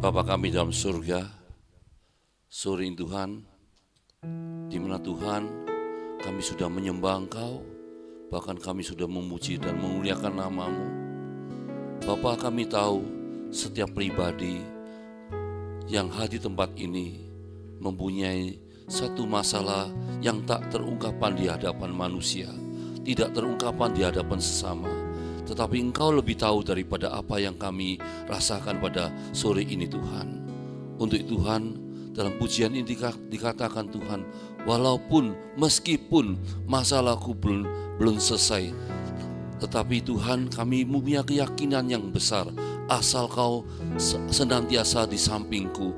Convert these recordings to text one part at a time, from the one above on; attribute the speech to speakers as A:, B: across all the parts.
A: Bapa kami dalam surga, sore ini Tuhan, di mana Tuhan kami sudah menyembah Engkau, bahkan kami sudah memuji dan memuliakan nama-Mu. Bapa, kami tahu setiap pribadi yang hadir di tempat ini mempunyai satu masalah yang tak terungkapkan di hadapan manusia, tidak terungkapkan di hadapan sesama. Tetapi Engkau lebih tahu daripada apa yang kami rasakan pada sore ini Tuhan. Untuk Tuhan, dalam pujian ini dikatakan Tuhan, walaupun meskipun masalahku belum selesai, tetapi Tuhan kami punya keyakinan yang besar, asal Kau senantiasa di sampingku,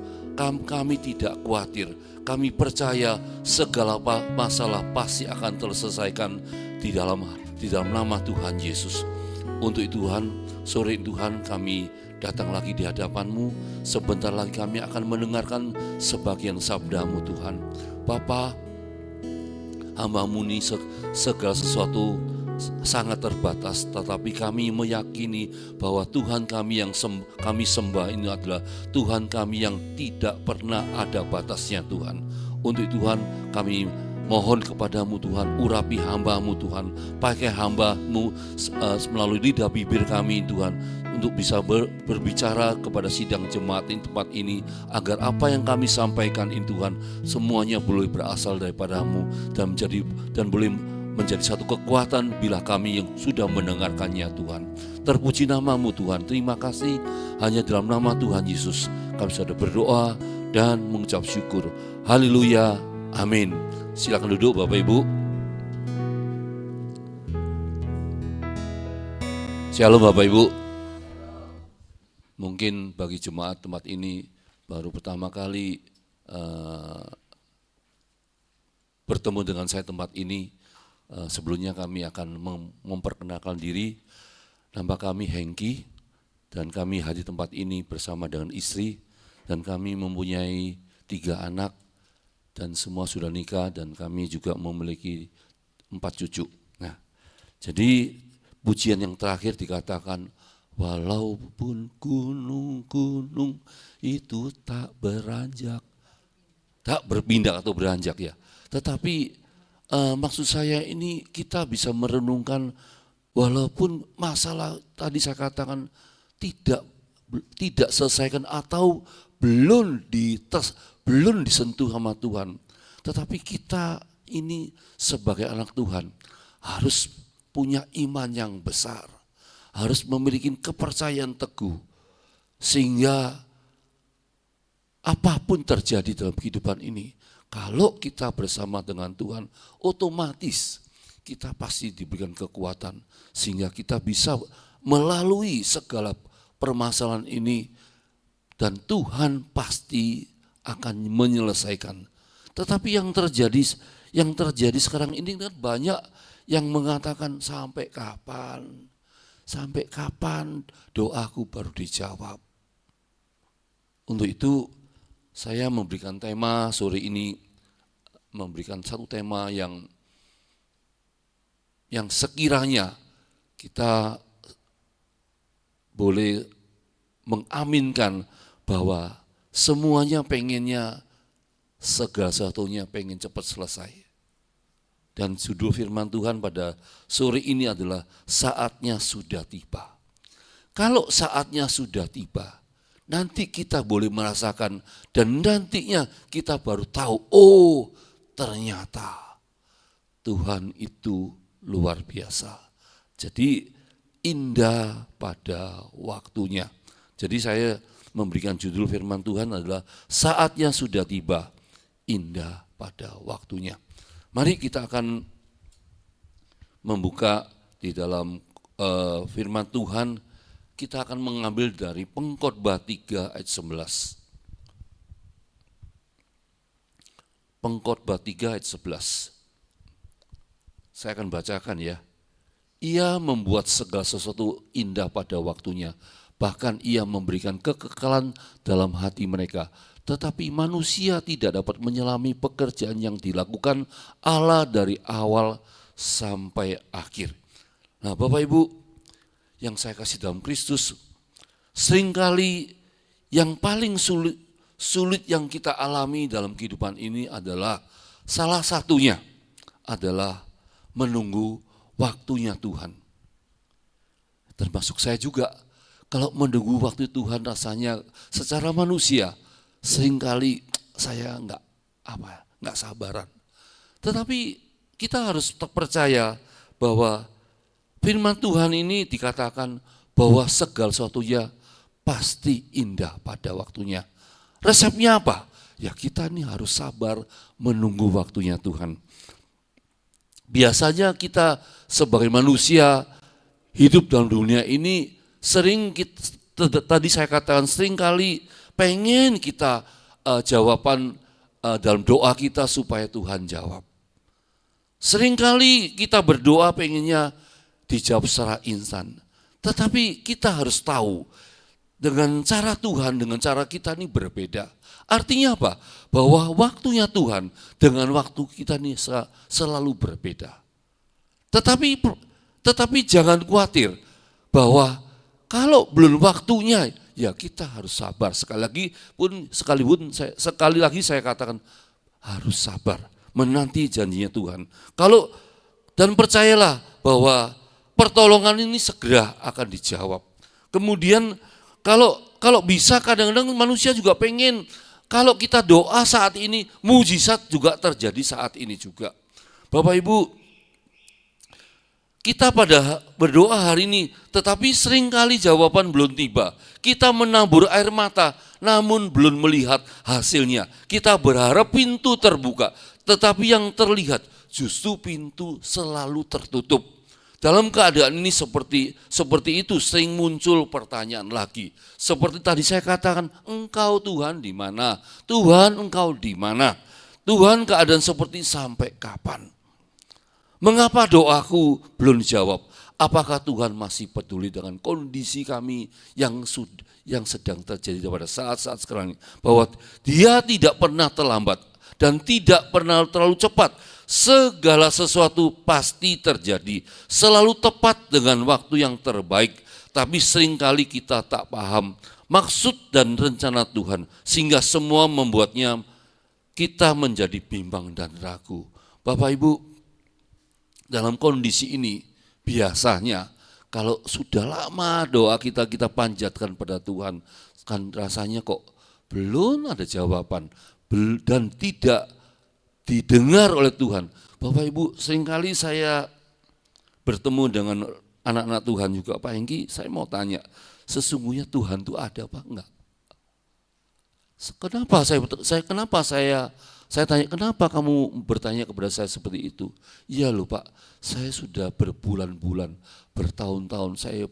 A: kami tidak khawatir, kami percaya segala masalah pasti akan terselesaikan di dalam nama Tuhan Yesus. Untuk Tuhan, sore Tuhan kami datang lagi di hadapan-Mu. Sebentar lagi kami akan mendengarkan sebagian sabda-Mu Tuhan. Bapa, hamba-Mu ini segala sesuatu sangat terbatas, tetapi kami meyakini bahwa Tuhan kami yang kami sembah ini adalah Tuhan kami yang tidak pernah ada batasnya Tuhan. Untuk Tuhan kami mohon kepadamu Tuhan, urapi hamba-Mu Tuhan, pakai hamba-Mu melalui lidah bibir kami Tuhan, untuk bisa berbicara kepada sidang jemaat di tempat ini, agar apa yang kami sampaikan ini Tuhan, semuanya boleh berasal daripada-Mu dan boleh menjadi satu kekuatan bila kami yang sudah mendengarkannya Tuhan. Terpuji nama-Mu Tuhan, terima kasih, hanya dalam nama Tuhan Yesus kami sudah berdoa dan mengucap syukur. Haleluya, amin. Silakan duduk Bapak Ibu. Shalom Bapak Ibu. Mungkin bagi jemaat tempat ini baru pertama kali bertemu dengan saya tempat ini. Sebelumnya kami akan memperkenalkan diri. Nama kami Hengki dan kami hadir tempat ini bersama dengan istri, dan kami mempunyai 3 anak. Dan semua sudah nikah, dan kami juga memiliki 4 cucu. Nah, jadi pujian yang terakhir dikatakan, walaupun gunung-gunung itu tak beranjak, tak berpindah atau beranjak ya. Tetapi maksud saya ini kita bisa merenungkan, walaupun masalah tadi saya katakan tidak selesaikan atau belum disentuh sama Tuhan. Tetapi kita ini sebagai anak Tuhan harus punya iman yang besar, harus memiliki kepercayaan teguh, sehingga apapun terjadi dalam kehidupan ini, kalau kita bersama dengan Tuhan, otomatis kita pasti diberikan kekuatan, sehingga kita bisa melalui segala permasalahan ini, dan Tuhan pasti akan menyelesaikan. Tetapi yang terjadi sekarang ini kan banyak yang mengatakan, sampai kapan doaku baru dijawab. Untuk itu saya memberikan tema sore ini, memberikan satu tema yang sekiranya kita boleh mengaminkan bahwa semuanya pengennya, segala sesuatunya pengen cepat selesai. Dan judul firman Tuhan pada sore ini adalah saatnya sudah tiba. Kalau saatnya sudah tiba, nanti kita boleh merasakan, dan nantinya kita baru tahu, oh ternyata Tuhan itu luar biasa. Jadi indah pada waktunya. Jadi saya memberikan judul firman Tuhan adalah saatnya sudah tiba, indah pada waktunya. Mari kita akan membuka di dalam firman Tuhan. Kita akan mengambil dari Pengkhotbah 3 ayat 11. Pengkhotbah 3 ayat 11. Saya akan bacakan ya. Ia membuat segala sesuatu indah pada waktunya, bahkan ia memberikan kekekalan dalam hati mereka. Tetapi manusia tidak dapat menyelami pekerjaan yang dilakukan Allah dari awal sampai akhir. Nah Bapak Ibu yang saya kasih dalam Kristus, seringkali yang paling sulit yang kita alami dalam kehidupan ini adalah salah satunya adalah menunggu waktunya Tuhan. Termasuk saya juga, kalau menunggu waktu Tuhan rasanya secara manusia seringkali saya nggak sabaran. Tetapi kita harus percaya bahwa firman Tuhan ini dikatakan bahwa segala sesuatunya pasti indah pada waktunya. Resepnya apa? Ya kita ini harus sabar menunggu waktunya Tuhan. Biasanya kita sebagai manusia hidup dalam dunia ini tadi saya katakan sering kali pengen kita jawaban dalam doa kita supaya Tuhan jawab. Sering kali kita berdoa pengennya dijawab secara instan. Tetapi kita harus tahu dengan cara Tuhan, dengan cara kita ini berbeda. Artinya apa? Bahwa waktunya Tuhan dengan waktu kita ini selalu berbeda. Tetapi jangan khawatir bahwa kalau belum waktunya ya kita harus sabar. Sekali lagi saya katakan harus sabar menanti janjinya Tuhan. Dan percayalah bahwa pertolongan ini segera akan dijawab. Kemudian kalau bisa kadang-kadang manusia juga pengen kalau kita doa saat ini mujizat juga terjadi saat ini juga. Bapak Ibu, kita pada berdoa hari ini tetapi seringkali jawaban belum tiba. Kita menabur air mata namun belum melihat hasilnya. Kita berharap pintu terbuka tetapi yang terlihat justru pintu selalu tertutup. Dalam keadaan ini seperti itu sering muncul pertanyaan lagi. Seperti tadi saya katakan, Engkau Tuhan di mana? Tuhan Engkau di mana? Tuhan keadaan seperti sampai kapan? Mengapa doaku belum dijawab? Apakah Tuhan masih peduli dengan kondisi kami yang sedang terjadi pada saat-saat sekarang ini? Bahwa Dia tidak pernah terlambat dan tidak pernah terlalu cepat. Segala sesuatu pasti terjadi, selalu tepat dengan waktu yang terbaik. Tapi seringkali kita tak paham maksud dan rencana Tuhan, sehingga semua membuatnya kita menjadi bimbang dan ragu. Bapak Ibu, dalam kondisi ini biasanya kalau sudah lama doa kita panjatkan pada Tuhan, kan rasanya kok belum ada jawaban dan tidak didengar oleh Tuhan. Bapak Ibu, seringkali saya bertemu dengan anak-anak Tuhan juga, Pak Hengki, saya mau tanya, sesungguhnya Tuhan itu ada apa enggak? Kenapa saya tanya, kenapa kamu bertanya kepada saya seperti itu? Iya loh Pak, saya sudah berbulan-bulan, bertahun-tahun saya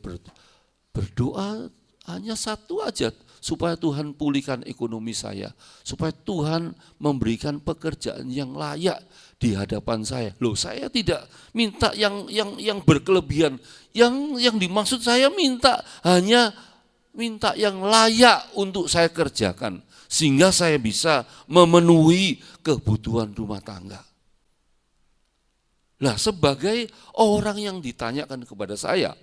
A: berdoa hanya satu aja, supaya Tuhan pulihkan ekonomi saya, supaya Tuhan memberikan pekerjaan yang layak di hadapan saya. Loh, saya tidak minta yang berkelebihan, yang dimaksud saya hanya minta yang layak untuk saya kerjakan, sehingga saya bisa memenuhi kebutuhan rumah tangga. Nah, sebagai orang yang ditanyakan kepada saya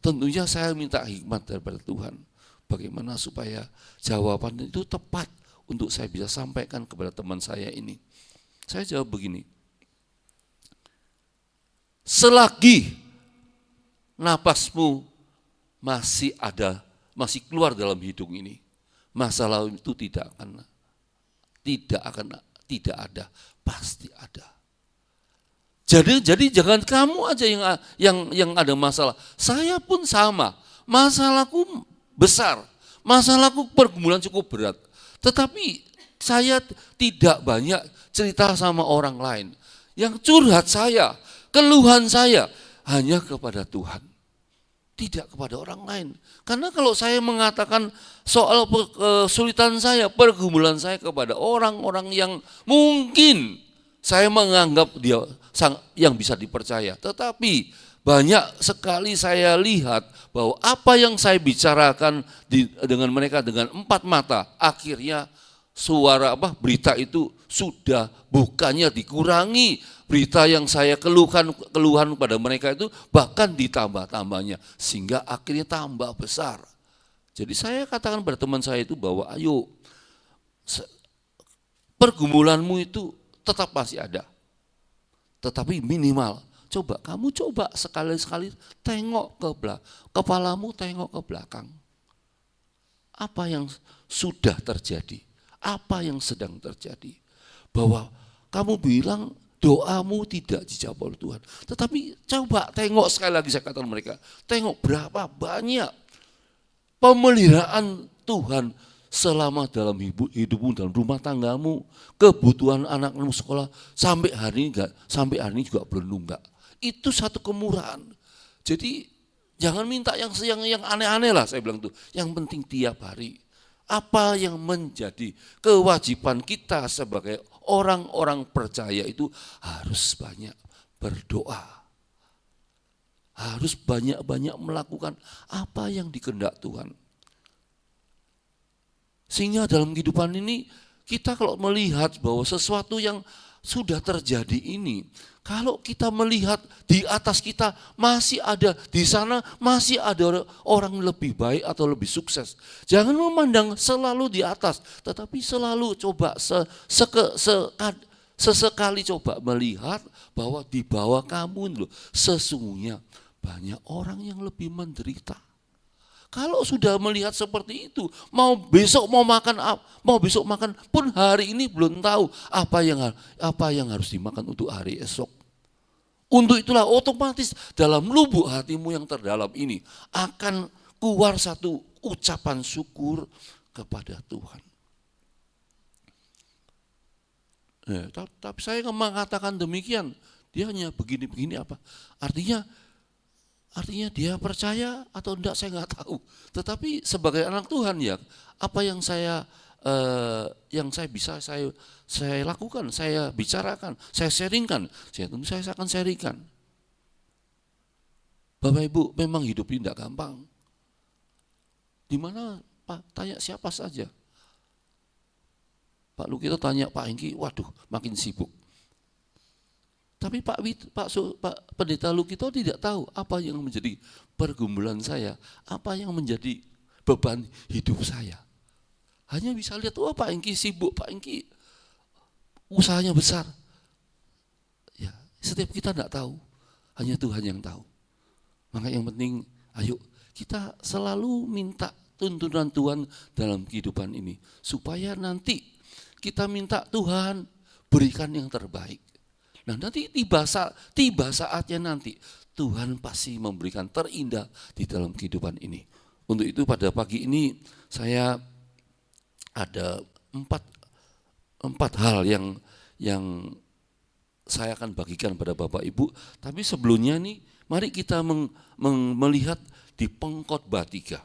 A: tentunya saya minta hikmat daripada Tuhan. Bagaimana supaya jawaban itu tepat untuk saya bisa sampaikan kepada teman saya ini. Saya jawab begini, selagi napasmu masih keluar dalam hidung ini, masalah itu tidak ada, pasti ada. Jadi jangan kamu aja yang ada masalah. Saya pun sama. Masalahku besar. Masalahku pergumulan cukup berat. Tetapi saya tidak banyak cerita sama orang lain. Yang curhat saya, keluhan saya hanya kepada Tuhan. Tidak kepada orang lain. Karena kalau saya mengatakan soal kesulitan saya, pergumulan saya kepada orang-orang yang mungkin saya menganggap dia yang bisa dipercaya. Tetapi banyak sekali saya lihat bahwa apa yang saya bicarakan dengan mereka dengan empat mata, akhirnya berita itu sudah bukannya dikurangi. Berita yang saya keluhan pada mereka itu bahkan ditambah-tambahnya. Sehingga akhirnya tambah besar. Jadi saya katakan pada teman saya itu bahwa ayo, pergumulanmu itu tetap masih ada. Tetapi minimal, kamu coba sekali-sekali tengok ke belakang, kepalamu tengok ke belakang. Apa yang sudah terjadi? Apa yang sedang terjadi? Bahwa kamu bilang doamu tidak dijawab oleh Tuhan. Tetapi coba tengok sekali lagi, saya katakan mereka, tengok berapa banyak pemeliharaan Tuhan selama dalam hidupmu, dalam rumah tanggamu, kebutuhan anakmu sekolah, sampai hari ini juga belum nunggak. Itu satu kemurahan. Jadi jangan minta yang aneh-aneh lah, saya bilang tuh. Yang penting tiap hari apa yang menjadi kewajiban kita sebagai orang-orang percaya itu harus banyak berdoa. Harus banyak-banyak melakukan apa yang dikehendak Tuhan. Sehingga dalam kehidupan ini kita kalau melihat bahwa sesuatu yang sudah terjadi ini, kalau kita melihat di atas kita masih ada, di sana masih ada orang lebih baik atau lebih sukses. Jangan memandang selalu di atas, tetapi selalu coba sesekali coba melihat bahwa di bawah kamu loh, sesungguhnya banyak orang yang lebih menderita. Kalau sudah melihat seperti itu, mau besok makan pun hari ini belum tahu apa yang harus dimakan untuk hari esok. Untuk itulah otomatis dalam lubuk hatimu yang terdalam ini akan keluar satu ucapan syukur kepada Tuhan. Tapi saya mengatakan demikian, dia hanya begini-begini apa? Artinya dia percaya atau enggak saya nggak tahu. Tetapi sebagai anak Tuhan ya, apa yang saya bisa saya lakukan, saya bicarakan, saya sharingkan, saya akan sharingkan. Bapak Ibu, memang hidup ini enggak gampang. Di mana Pak? Tanya siapa saja. Pak Lukito tanya Pak Hengki, waduh makin sibuk. Tapi Pak Pendeta Lukito tidak tahu apa yang menjadi pergumulan saya, apa yang menjadi beban hidup saya. Hanya bisa lihat, Pak Hengki sibuk, Pak Hengki usahanya besar. Ya, setiap kita tidak tahu, hanya Tuhan yang tahu. Maka yang penting, ayo kita selalu minta tuntunan Tuhan dalam kehidupan ini, supaya nanti kita minta Tuhan berikan yang terbaik. Nah nanti tiba saatnya nanti Tuhan pasti memberikan terindah di dalam kehidupan ini. Untuk itu pada pagi ini saya ada empat hal yang saya akan bagikan pada Bapak Ibu. Tapi sebelumnya nih mari kita melihat di Pengkhotbah 3.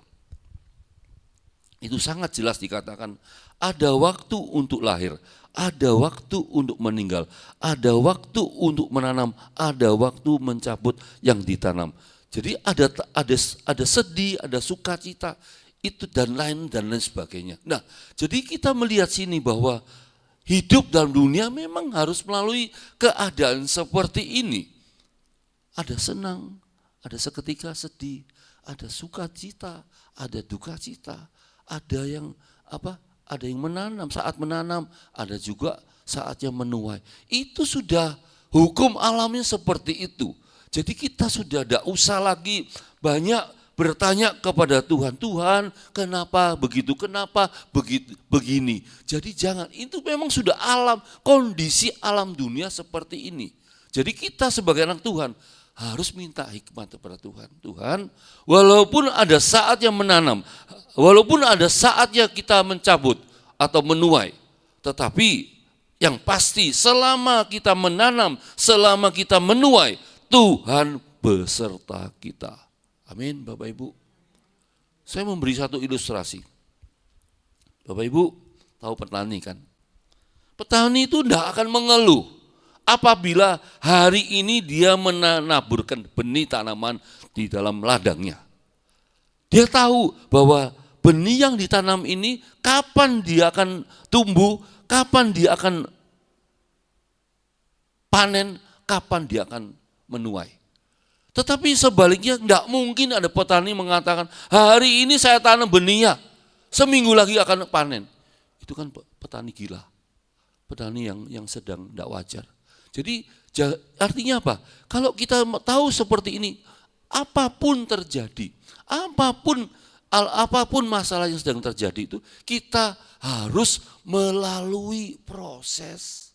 A: Itu sangat jelas dikatakan ada waktu untuk lahir, ada waktu untuk meninggal, ada waktu untuk menanam, ada waktu mencabut yang ditanam. Jadi ada sedih, ada sukacita, itu dan lain sebagainya. Nah, jadi kita melihat sini bahwa hidup dalam dunia memang harus melalui keadaan seperti ini. Ada senang, ada seketika sedih, ada sukacita, ada duka cita. Ada yang menanam, saat menanam, ada juga saatnya menuai. Itu sudah hukum alamnya seperti itu. Jadi kita sudah tidak usah lagi banyak bertanya kepada Tuhan, Tuhan kenapa begitu, kenapa begini. Jadi jangan, itu memang sudah kondisi alam dunia seperti ini. Jadi kita sebagai anak Tuhan harus minta hikmat kepada Tuhan. Tuhan, walaupun ada saatnya menanam, walaupun ada saatnya kita mencabut atau menuai, tetapi yang pasti selama kita menanam, selama kita menuai, Tuhan beserta kita. Amin, Bapak Ibu. Saya memberi satu ilustrasi. Bapak Ibu tahu petani kan? Petani itu tidak akan mengeluh apabila hari ini dia menaburkan benih tanaman di dalam ladangnya. Dia tahu bahwa benih yang ditanam ini kapan dia akan tumbuh, kapan dia akan panen, kapan dia akan menuai. Tetapi sebaliknya enggak mungkin ada petani mengatakan, hari ini saya tanam benihnya, seminggu lagi akan panen. Itu kan petani gila, petani yang sedang enggak wajar. Jadi artinya apa? Kalau kita tahu seperti ini, apapun terjadi, apapun masalah yang sedang terjadi itu, kita harus melalui proses.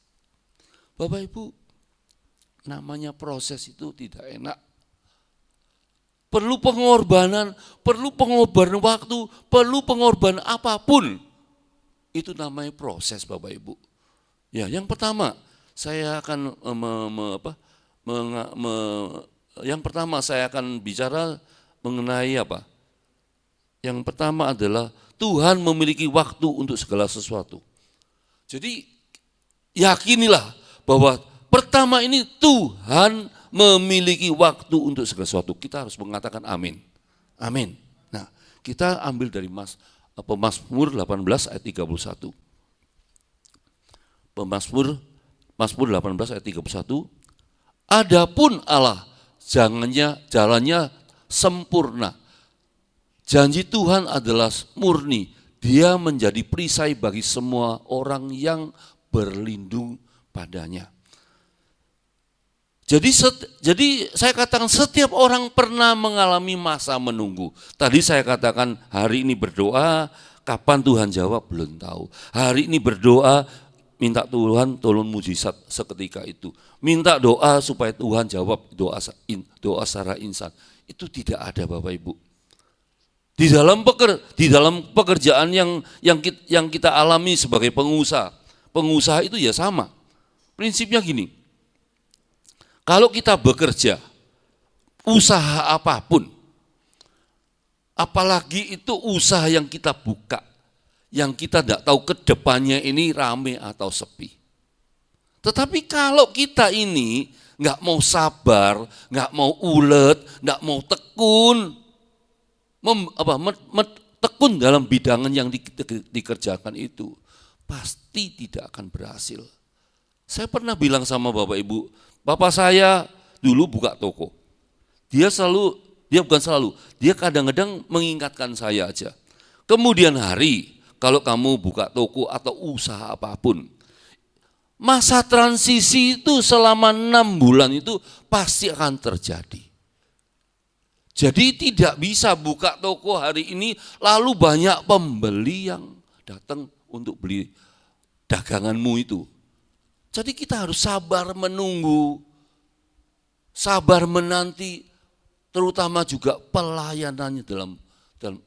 A: Bapak Ibu, namanya proses itu tidak enak. Perlu pengorbanan waktu, perlu pengorbanan apapun. Itu namanya proses Bapak Ibu. Ya, yang pertama saya akan saya akan bicara mengenai apa? Yang pertama adalah Tuhan memiliki waktu untuk segala sesuatu. Jadi yakinilah bahwa pertama ini Tuhan memiliki waktu untuk segala sesuatu. Kita harus mengatakan amin. Amin. Nah, kita ambil dari Mazmur 18 ayat 31. Mazmur 18 ayat 31. Adapun Allah jalannya sempurna. Janji Tuhan adalah murni. Dia menjadi perisai bagi semua orang yang berlindung padanya. Jadi saya katakan setiap orang pernah mengalami masa menunggu. Tadi saya katakan hari ini berdoa, kapan Tuhan jawab belum tahu. Hari ini berdoa, minta Tuhan tolong mujizat seketika itu. Minta doa supaya Tuhan jawab doa secara insan. Itu tidak ada Bapak Ibu. Di dalam pekerjaan yang kita alami sebagai pengusaha itu ya sama. Prinsipnya gini. Kalau kita bekerja, usaha apapun, apalagi itu usaha yang kita buka, yang kita tidak tahu ke depannya ini rame atau sepi. Tetapi kalau kita ini nggak mau sabar, nggak mau ulet, nggak mau tekun, tekun dalam bidangan yang dikerjakan itu, pasti tidak akan berhasil. Saya pernah bilang sama Bapak Ibu, Bapak saya dulu buka toko. Dia kadang-kadang mengingatkan saya aja. Kemudian hari, kalau kamu buka toko atau usaha apapun, masa transisi itu selama 6 bulan itu pasti akan terjadi. Jadi tidak bisa buka toko hari ini lalu banyak pembeli yang datang untuk beli daganganmu itu. Jadi kita harus sabar menunggu, sabar menanti, terutama juga pelayanannya dalam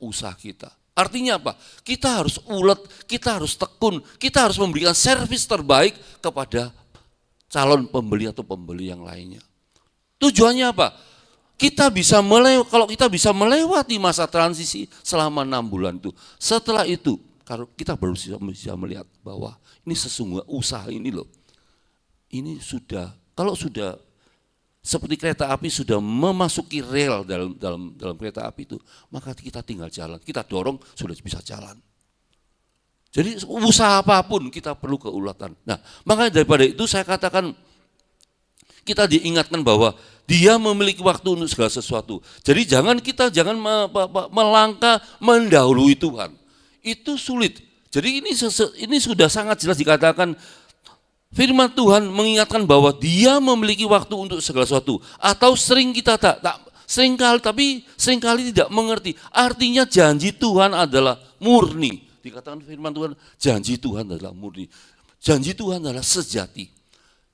A: usaha kita. Artinya apa? Kita harus ulet, kita harus tekun, kita harus memberikan servis terbaik kepada calon pembeli atau pembeli yang lainnya. Tujuannya apa? Kalau kita bisa melewati masa transisi selama 6 bulan itu, setelah itu kalau kita baru bisa melihat bahwa ini sesungguhnya usaha ini loh. Ini kalau sudah seperti kereta api sudah memasuki rel dalam kereta api itu, maka kita tinggal jalan, kita dorong sudah bisa jalan. Jadi usaha apapun kita perlu keulatan. Nah, makanya daripada itu saya katakan kita diingatkan bahwa Dia memiliki waktu untuk segala sesuatu. Jadi jangan melangkah mendahului Tuhan. Itu sulit. Jadi ini sudah sangat jelas dikatakan. Firman Tuhan mengingatkan bahwa Dia memiliki waktu untuk segala sesuatu. Atau seringkali tidak mengerti. Artinya janji Tuhan adalah murni. Dikatakan firman Tuhan, janji Tuhan adalah murni. Janji Tuhan adalah sejati.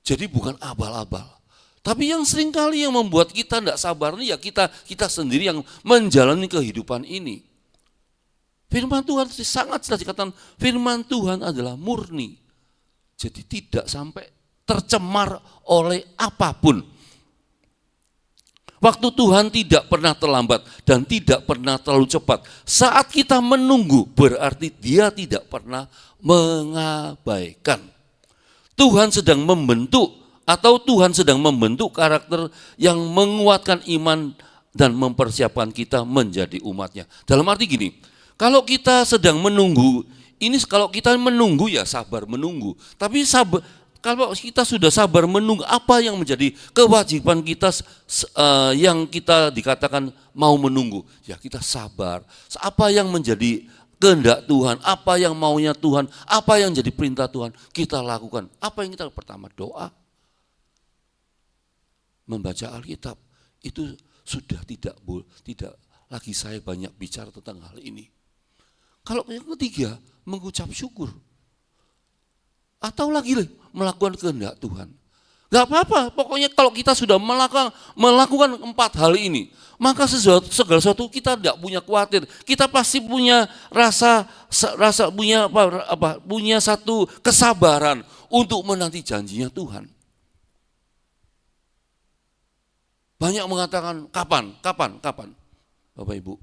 A: Jadi bukan abal-abal. Tapi yang seringkali yang membuat kita tidak sabar ini ya kita sendiri yang menjalani kehidupan ini. Firman Tuhan sangat jelas dikatakan, firman Tuhan adalah murni. Jadi tidak sampai tercemar oleh apapun. Waktu Tuhan tidak pernah terlambat dan tidak pernah terlalu cepat. Saat kita menunggu berarti Dia tidak pernah mengabaikan. Tuhan sedang membentuk karakter yang menguatkan iman dan mempersiapkan kita menjadi umatnya. Dalam arti gini, kalau kita sedang menunggu, kalau kita menunggu ya sabar menunggu. Tapi Kalau kita sudah sabar menunggu apa yang menjadi kewajiban kita yang kita dikatakan mau menunggu, ya kita sabar. Apa yang menjadi kehendak Tuhan, apa yang maunya Tuhan, apa yang jadi perintah Tuhan, kita lakukan. Apa yang kita pertama? Doa. Membaca Alkitab. Itu sudah tidak lagi saya banyak bicara tentang hal ini. Kalau yang ketiga, mengucap syukur. Atau lagi melakukan kehendak Tuhan. Gak apa-apa, pokoknya kalau kita sudah melakukan 4 hal ini, maka segala sesuatu kita tidak punya khawatir. Kita pasti punya punya satu kesabaran untuk menanti janjinya Tuhan. Banyak mengatakan kapan? Bapak Ibu.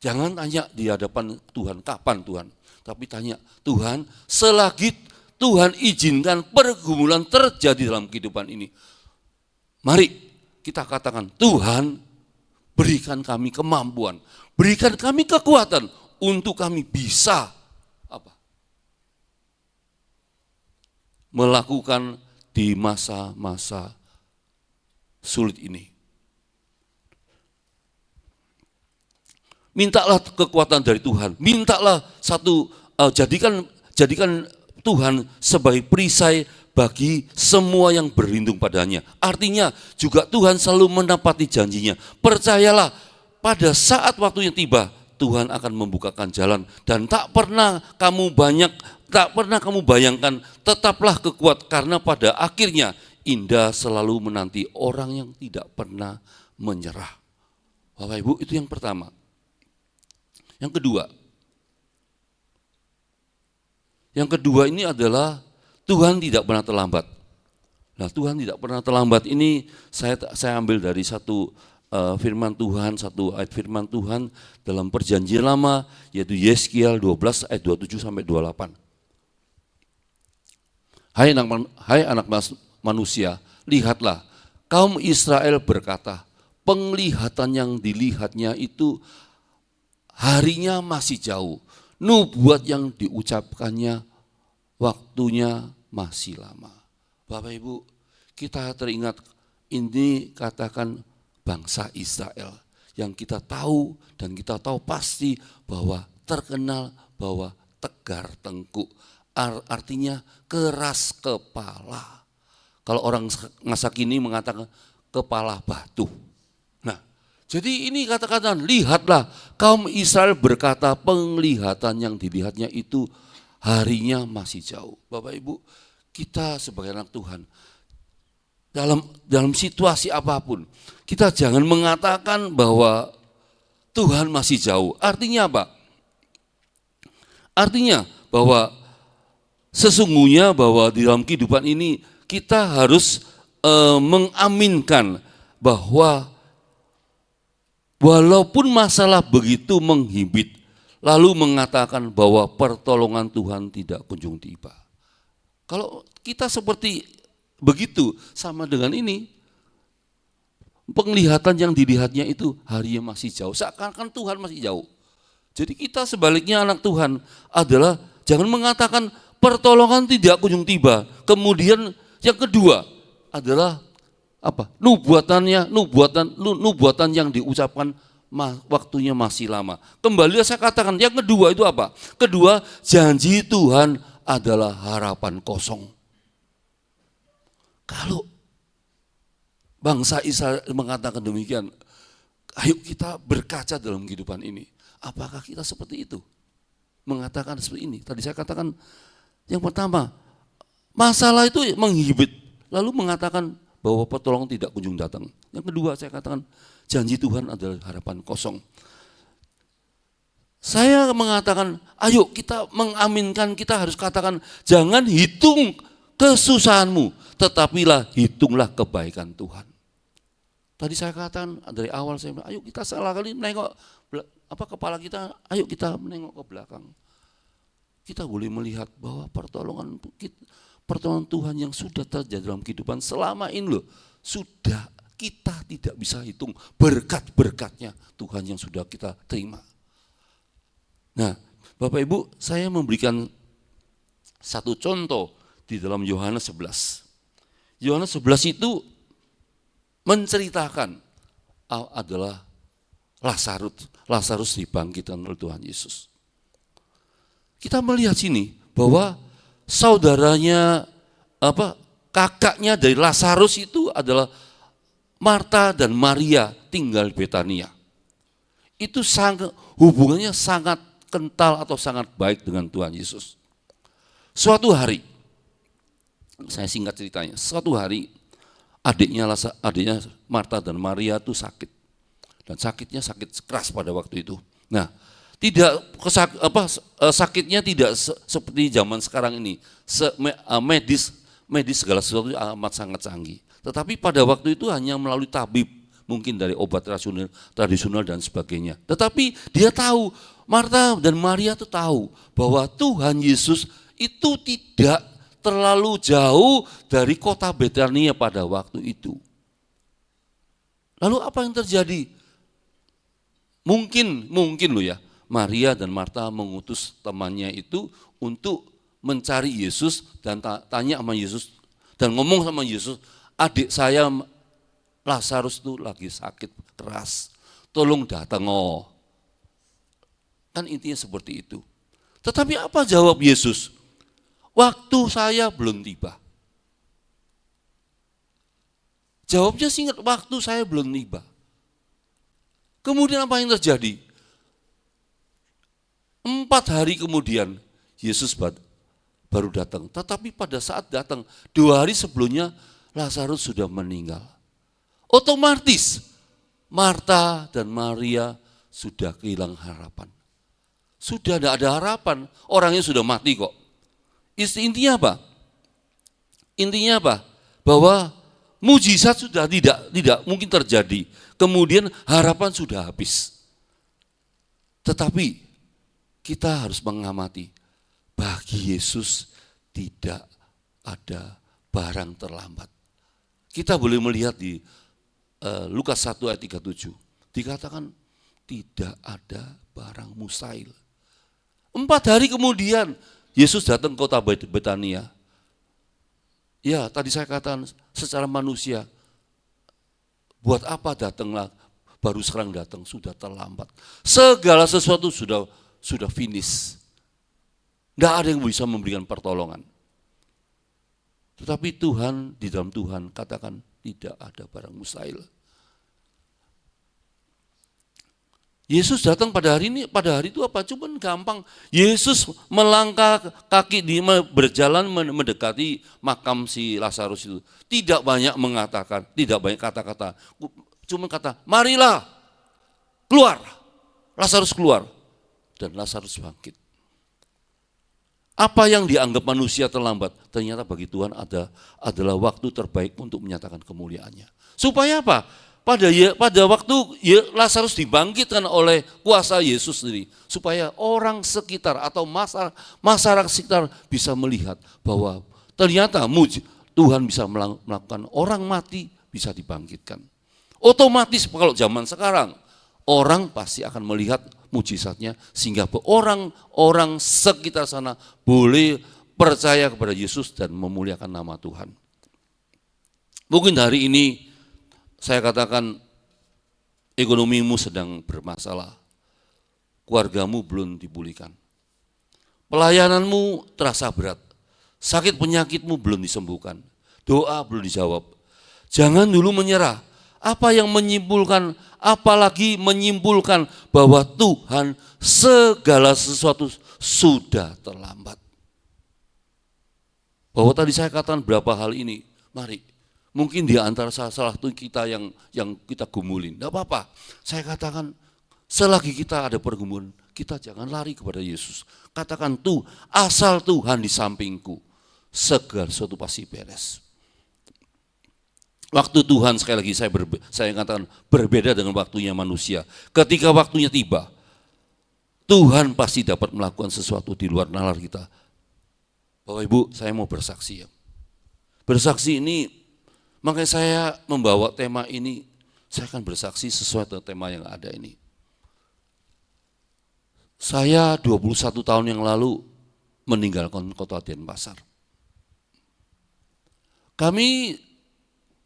A: Jangan tanya di hadapan Tuhan, kapan Tuhan? Tapi tanya, Tuhan, selagi Tuhan izinkan pergumulan terjadi dalam kehidupan ini. Mari kita katakan, Tuhan berikan kami kemampuan, berikan kami kekuatan untuk kami bisa melakukan di masa-masa sulit ini. Mintalah kekuatan dari Tuhan, mintalah jadikan Tuhan sebagai perisai bagi semua yang berlindung padanya. Artinya juga Tuhan selalu menepati janjinya. Percayalah, pada saat waktunya tiba, Tuhan akan membukakan jalan. Dan tak pernah kamu bayangkan, tetaplah kekuat, karena pada akhirnya indah selalu menanti orang yang tidak pernah menyerah. Bapak Ibu, itu yang pertama. Yang kedua ini adalah Tuhan tidak pernah terlambat. Nah, Tuhan tidak pernah terlambat ini saya ambil dari satu firman Tuhan, satu ayat firman Tuhan dalam Perjanjian Lama, yaitu Yeskiel 12 ayat 27 sampai 28. Hai anak manusia, lihatlah, kaum Israel berkata, penglihatan yang dilihatnya itu harinya masih jauh. Nubuat yang diucapkannya waktunya masih lama. Bapak Ibu, kita teringat ini katakan bangsa Israel yang kita tahu dan kita tahu pasti bahwa terkenal bahwa tegar tengkuk, artinya keras kepala. Kalau orang masa kini mengatakan kepala batu. Jadi ini kata-kata, lihatlah kaum Israel berkata penglihatan yang dilihatnya itu harinya masih jauh. Bapak Ibu, kita sebagai anak Tuhan, dalam situasi apapun, kita jangan mengatakan bahwa Tuhan masih jauh. Artinya apa? Artinya bahwa sesungguhnya bahwa di dalam kehidupan ini kita harus mengaminkan bahwa walaupun masalah begitu menghimpit, lalu mengatakan bahwa pertolongan Tuhan tidak kunjung tiba. Kalau kita seperti begitu, sama dengan ini, penglihatan yang dilihatnya itu harinya masih jauh, seakan-akan Tuhan masih jauh. Jadi kita sebaliknya anak Tuhan adalah jangan mengatakan pertolongan tidak kunjung tiba. Kemudian yang kedua adalah nubuatan yang diucapkan waktunya masih lama. Kembali saya katakan yang kedua itu apa? Kedua, janji Tuhan adalah harapan kosong. Kalau bangsa Israel mengatakan demikian, ayo kita berkaca dalam kehidupan ini. Apakah kita seperti itu? Mengatakan seperti ini. Tadi saya katakan yang pertama, masalah itu menghibit, lalu mengatakan bahwa pertolongan tidak kunjung datang. Yang kedua saya katakan janji Tuhan adalah harapan kosong. Saya mengatakan ayo kita mengaminkan, kita harus katakan jangan hitung kesusahanmu, tetapilah hitunglah kebaikan Tuhan. Tadi saya katakan dari awal saya bilang, ayo kita salah kali menengok kepala kita, ayo kita menengok ke belakang. Kita boleh melihat bahwa pertolongan Tuhan yang sudah terjadi dalam kehidupan selama ini loh, sudah kita tidak bisa hitung berkat-berkatnya Tuhan yang sudah kita terima. Nah, Bapak Ibu, saya memberikan satu contoh di dalam Yohanes 11. Yohanes 11 itu menceritakan adalah Lazarus dibangkitkan oleh Tuhan Yesus. Kita melihat sini bahwa saudaranya kakaknya dari Lazarus itu adalah Marta dan Maria tinggal di Betania. Itu hubungannya sangat kental atau sangat baik dengan Tuhan Yesus. Suatu hari, saya singkat ceritanya, suatu hari adiknya Marta dan Maria itu sakit. Dan sakitnya sakit keras pada waktu itu. Nah, sakitnya tidak seperti zaman sekarang ini, medis segala sesuatu amat sangat canggih. Tetapi pada waktu itu hanya melalui tabib, mungkin dari obat tradisional dan sebagainya. Tetapi dia tahu, Marta dan Maria itu tahu bahwa Tuhan Yesus itu tidak terlalu jauh dari kota Betania pada waktu itu. Lalu apa yang terjadi? Mungkin loh ya, Maria dan Marta mengutus temannya itu untuk mencari Yesus dan tanya sama Yesus dan ngomong sama Yesus, adik saya Lazarus itu lagi sakit keras, tolong datang. Kan intinya seperti itu. Tetapi apa jawab Yesus? Waktu saya belum tiba. Jawabnya singkat, waktu saya belum tiba. Kemudian apa yang terjadi? 4 hari kemudian Yesus baru datang. Tetapi pada saat datang 2 hari sebelumnya Lazarus sudah meninggal. Otomatis Marta dan Maria sudah kehilangan harapan. Sudah tidak ada harapan, orangnya sudah mati kok. Intinya apa? Intinya apa? Bahwa mujizat sudah tidak mungkin terjadi. Kemudian harapan sudah habis. Tetapi kita harus mengamati, bagi Yesus tidak ada barang terlambat. Kita boleh melihat di Lukas 1 ayat 37. Dikatakan tidak ada barang mustahil. 4 hari kemudian Yesus datang ke kota Betania. Ya, tadi saya katakan secara manusia, buat apa datanglah, baru sekarang datang, sudah terlambat. Segala sesuatu sudah finish. Tidak ada yang bisa memberikan pertolongan. Tetapi Tuhan, di dalam Tuhan katakan tidak ada barang mustahil. Yesus datang pada hari itu apa? Cuman gampang. Yesus melangkah kaki berjalan mendekati makam si Lazarus itu. Tidak banyak mengatakan, tidak banyak kata-kata. Cuma kata, marilah, keluar. Lazarus keluar. Dan Lazarus bangkit. Apa yang dianggap manusia terlambat, ternyata bagi Tuhan adalah waktu terbaik untuk menyatakan kemuliaannya. Supaya apa? Pada waktu Lazarus dibangkitkan oleh kuasa Yesus sendiri, supaya orang sekitar atau masyarakat sekitar bisa melihat bahwa ternyata Tuhan bisa melakukan orang mati bisa dibangkitkan. Otomatis kalau zaman sekarang, orang pasti akan melihat mujizatnya sehingga orang sekitar sana boleh percaya kepada Yesus dan memuliakan nama Tuhan. Mungkin hari ini saya katakan ekonomimu sedang bermasalah, keluargamu belum dipulihkan, pelayananmu terasa berat, sakit penyakitmu belum disembuhkan, doa belum dijawab. Jangan dulu menyerah. Apa yang menyimpulkan, apalagi menyimpulkan bahwa Tuhan segala sesuatu sudah terlambat. Bahwa tadi saya katakan berapa hal ini, mari. Mungkin di antara salah satu kita yang kita gumulin, tidak apa-apa. Saya katakan selagi kita ada pergumulan, kita jangan lari kepada Yesus. Katakan asal Tuhan di sampingku, segala sesuatu pasti beres. Waktu Tuhan, sekali lagi saya katakan berbeda dengan waktunya manusia. Ketika waktunya tiba, Tuhan pasti dapat melakukan sesuatu di luar nalar kita. Bapak Ibu, saya mau bersaksi ya. Bersaksi ini, makanya saya membawa tema ini, saya akan bersaksi sesuai dengan tema yang ada ini. Saya 21 tahun yang lalu meninggalkan kota Denpasar. Kami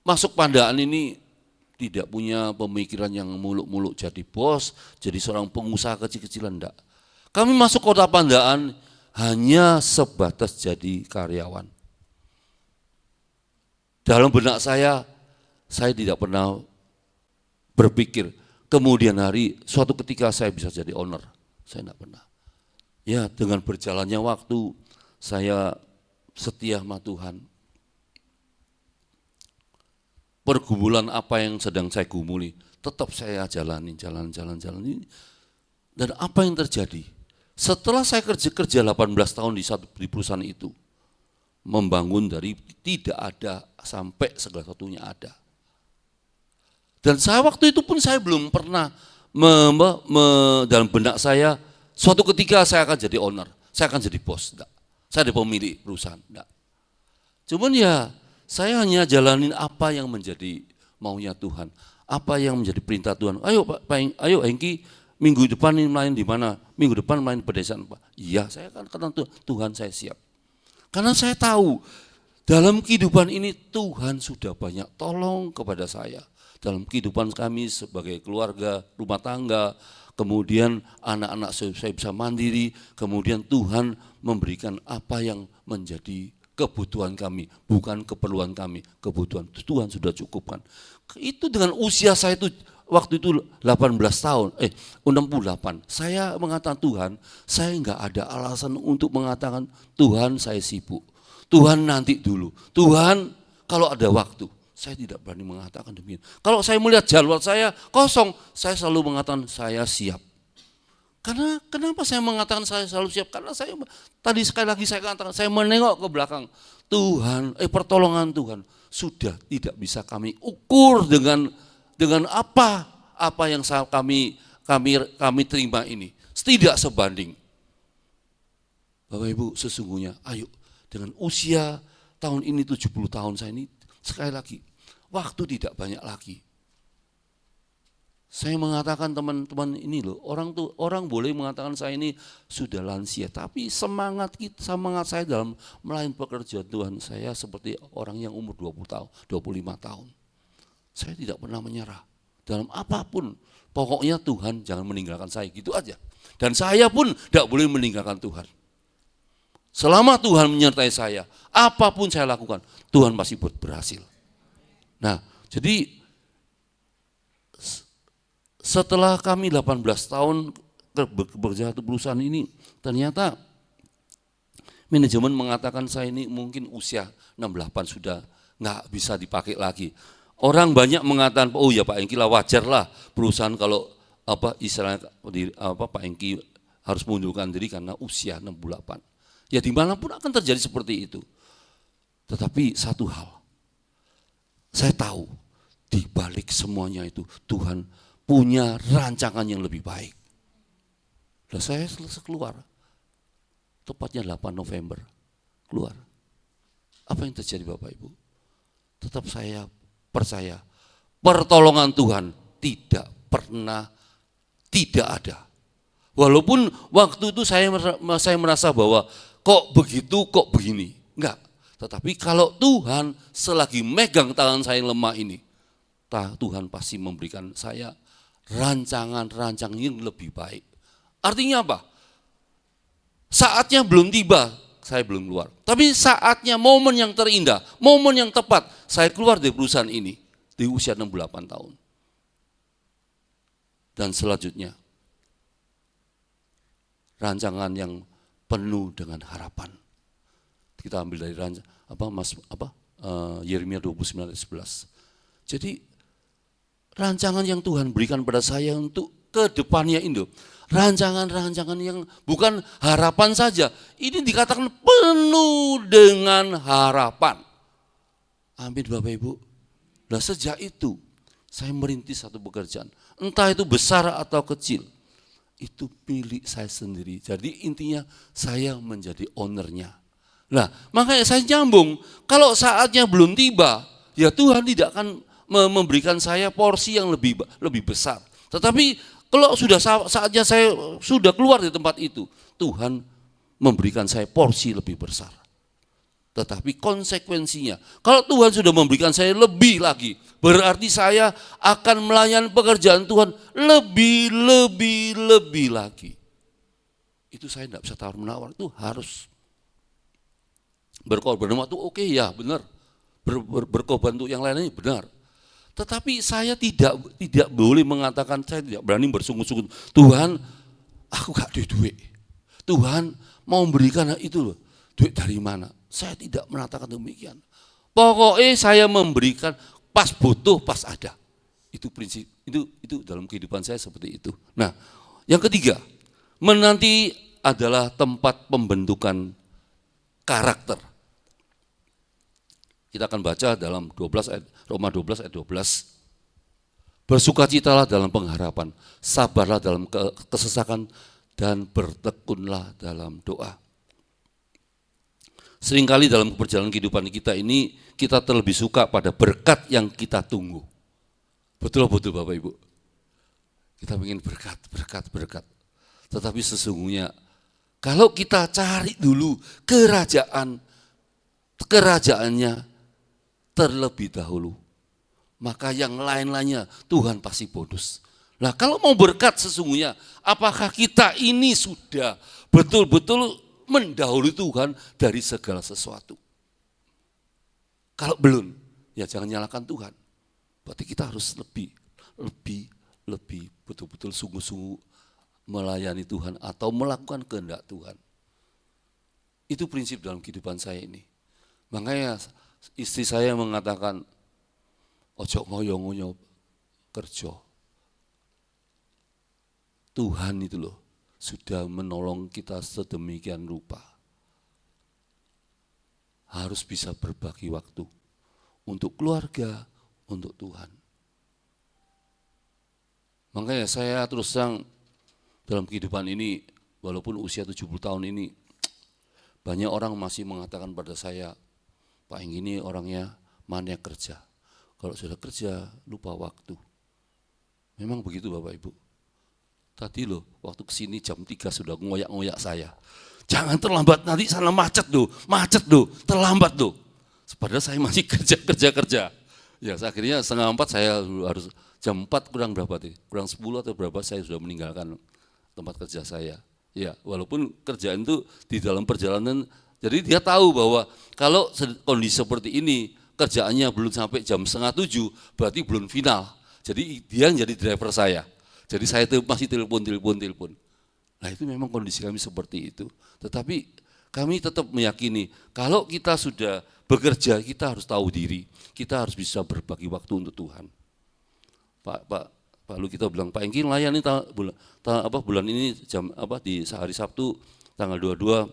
A: masuk Pandaan ini tidak punya pemikiran yang muluk-muluk jadi bos, jadi seorang pengusaha kecil-kecilan, enggak. Kami masuk kota Pandaan hanya sebatas jadi karyawan. Dalam benak saya tidak pernah berpikir kemudian hari suatu ketika saya bisa jadi owner. Saya tidak pernah. Ya, dengan berjalannya waktu saya setia sama Tuhan. Pergumulan apa yang sedang saya gumuli, tetap saya jalan. Dan apa yang terjadi? Setelah saya kerja 18 tahun di perusahaan itu, membangun dari tidak ada sampai segala satunya ada. Dan saya waktu itu pun saya belum pernah dalam benak saya, suatu ketika saya akan jadi owner, saya akan jadi bos, enggak. Saya ada pemilik perusahaan, enggak. Cuman ya saya hanya jalanin apa yang menjadi maunya Tuhan, apa yang menjadi perintah Tuhan. Ayo Hengki, minggu depan ini main di mana? Minggu depan main pedesaan Pak. Iya, saya akan kata Tuhan saya siap. Karena saya tahu dalam kehidupan ini Tuhan sudah banyak tolong kepada saya. Dalam kehidupan kami sebagai keluarga, rumah tangga, kemudian anak-anak saya bisa mandiri, kemudian Tuhan memberikan apa yang menjadi kebutuhan kami, bukan keperluan kami, kebutuhan Tuhan sudah cukupkan. Itu dengan usia saya itu waktu itu 18 tahun, 68. Saya mengatakan Tuhan, saya enggak ada alasan untuk mengatakan Tuhan saya sibuk. Tuhan nanti dulu. Tuhan kalau ada waktu. Saya tidak berani mengatakan demikian. Kalau saya melihat jadwal saya kosong, saya selalu mengatakan saya siap. Karena kenapa saya mengatakan saya selalu siap? Karena saya tadi sekali lagi saya katakan, saya menengok ke belakang. Tuhan, pertolongan Tuhan sudah tidak bisa kami ukur dengan apa yang kami terima ini. Tidak sebanding. Bapak Ibu, sesungguhnya ayo dengan usia tahun ini 70 tahun saya ini, sekali lagi waktu tidak banyak lagi. Saya mengatakan teman-teman ini loh, orang boleh mengatakan saya ini sudah lansia, tapi semangat saya dalam melayani pekerjaan Tuhan saya seperti orang yang umur 20 tahun, 25 tahun. Saya tidak pernah menyerah dalam apapun. Pokoknya Tuhan jangan meninggalkan saya, gitu aja. Dan saya pun tidak boleh meninggalkan Tuhan. Selama Tuhan menyertai saya, apapun saya lakukan, Tuhan pasti berhasil. Nah, jadi setelah kami 18 tahun bekerja di perusahaan ini, ternyata manajemen mengatakan saya ini mungkin usia 68 sudah nggak bisa dipakai lagi. Orang banyak mengatakan, oh ya Pak Hengki lah, wajar lah perusahaan kalau istilahnya Pak Hengki harus mengundurkan diri karena usia 68. Ya dimanapun akan terjadi seperti itu. Tetapi satu hal, saya tahu di balik semuanya itu Tuhan punya rancangan yang lebih baik. Dan saya selesai keluar, tepatnya 8 November, keluar. Apa yang terjadi Bapak Ibu? Tetap saya percaya, pertolongan Tuhan tidak pernah tidak ada. Walaupun waktu itu saya merasa bahwa kok begitu, kok begini. Enggak, tetapi kalau Tuhan selagi megang tangan saya yang lemah ini, Tuhan pasti memberikan saya rancangan-rancangan yang lebih baik. Artinya apa? Saatnya belum tiba, saya belum keluar. Tapi saatnya momen yang terindah, momen yang tepat, saya keluar dari perusahaan ini di usia 68 tahun. Dan selanjutnya, rancangan yang penuh dengan harapan. Kita ambil dari Yeremia 29 ayat 11. Jadi rancangan yang Tuhan berikan pada saya untuk ke depannya Indo. Rancangan-rancangan yang bukan harapan saja. Ini dikatakan penuh dengan harapan. Amin Bapak Ibu. Nah sejak itu saya merintis satu pekerjaan. Entah itu besar atau kecil. Itu milik saya sendiri. Jadi intinya saya menjadi ownernya. Nah makanya saya nyambung. Kalau saatnya belum tiba, ya Tuhan tidak akan memberikan saya porsi yang lebih besar. Tetapi kalau sudah saatnya saya sudah keluar dari tempat itu, Tuhan memberikan saya porsi lebih besar. tetapi konsekuensinya. Kalau Tuhan sudah memberikan saya lebih lagi, berarti saya akan melayani pekerjaan Tuhan lebih lagi. Itu saya tidak bisa tawar-menawar, itu harus berkorban waktu, oke ya benar, berkorban untuk yang lainnya benar. Tetapi saya tidak boleh mengatakan, saya tidak berani bersungut-sungut, Tuhan aku gak ada duit, Tuhan mau memberikan itu loh, duit dari mana? Saya tidak mengatakan demikian. Pokoknya saya memberikan pas butuh, pas ada. Itu prinsip, itu dalam kehidupan saya seperti itu. Nah, yang ketiga, menanti adalah tempat pembentukan karakter. Kita akan baca dalam Roma 12 ayat 12. Bersukacitalah dalam pengharapan, sabarlah dalam kesesakan, dan bertekunlah dalam doa. Seringkali dalam perjalanan kehidupan kita ini, kita terlebih suka pada berkat yang kita tunggu. Betul Bapak Ibu. Kita ingin berkat. Tetapi sesungguhnya, kalau kita cari dulu kerajaannya terlebih dahulu, maka yang lain-lainnya Tuhan pasti bonus. Nah kalau mau berkat sesungguhnya, apakah kita ini sudah betul-betul mendahului Tuhan dari segala sesuatu? Kalau belum, ya jangan nyalakan Tuhan. Berarti kita harus lebih betul-betul sungguh-sungguh melayani Tuhan atau melakukan kehendak Tuhan. Itu prinsip dalam kehidupan saya ini. Makanya istri saya mengatakan, ojo ngoyo-ngoyo kerja. Tuhan itu loh, sudah menolong kita sedemikian rupa. Harus bisa berbagi waktu untuk keluarga, untuk Tuhan. Makanya saya terus terang dalam kehidupan ini, walaupun usia 70 tahun ini, banyak orang masih mengatakan pada saya, Pak Enggi ini orangnya maniak kerja. Kalau sudah kerja, lupa waktu. Memang begitu Bapak Ibu. Tadi loh, waktu kesini jam 3 sudah ngoyak-ngoyak saya. Jangan terlambat, nanti sana macet loh, terlambat loh. Padahal saya masih kerja. Ya akhirnya 3:30 saya harus, jam 4 kurang berapa nih? Kurang 10 atau berapa saya sudah meninggalkan tempat kerja saya. Ya walaupun kerjaan itu di dalam perjalanan, jadi dia tahu bahwa kalau kondisi seperti ini, kerjaannya belum sampai jam 6:30, berarti belum final. Jadi dia jadi driver saya. Jadi saya masih telepon. Nah itu memang kondisi kami seperti itu. Tetapi kami tetap meyakini kalau kita sudah bekerja, kita harus tahu diri. Kita harus bisa berbagi waktu untuk Tuhan. Pak Lu kita bilang, Pak Enggi layani bulan ini di hari Sabtu tanggal 22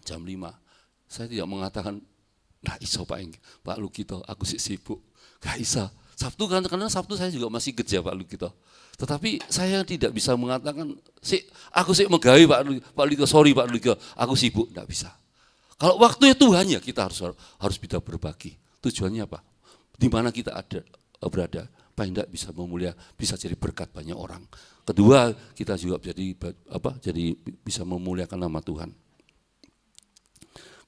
A: jam 5. Saya tidak mengatakan, nah iso Pak Enggi, Pak Lu kita aku sibuk. Gak bisa. Sabtu karena Sabtu saya juga masih kerja Pak Lu kita. Tetapi saya tidak bisa mengatakan, aku megawe Pak Lito, sorry Pak Lito, aku sibuk, tidak bisa. Kalau waktunya Tuhan ya kita harus bisa berbagi. Tujuannya apa? Di mana kita berada, paling tidak bisa bisa jadi berkat banyak orang. Kedua, kita juga jadi bisa memuliakan nama Tuhan.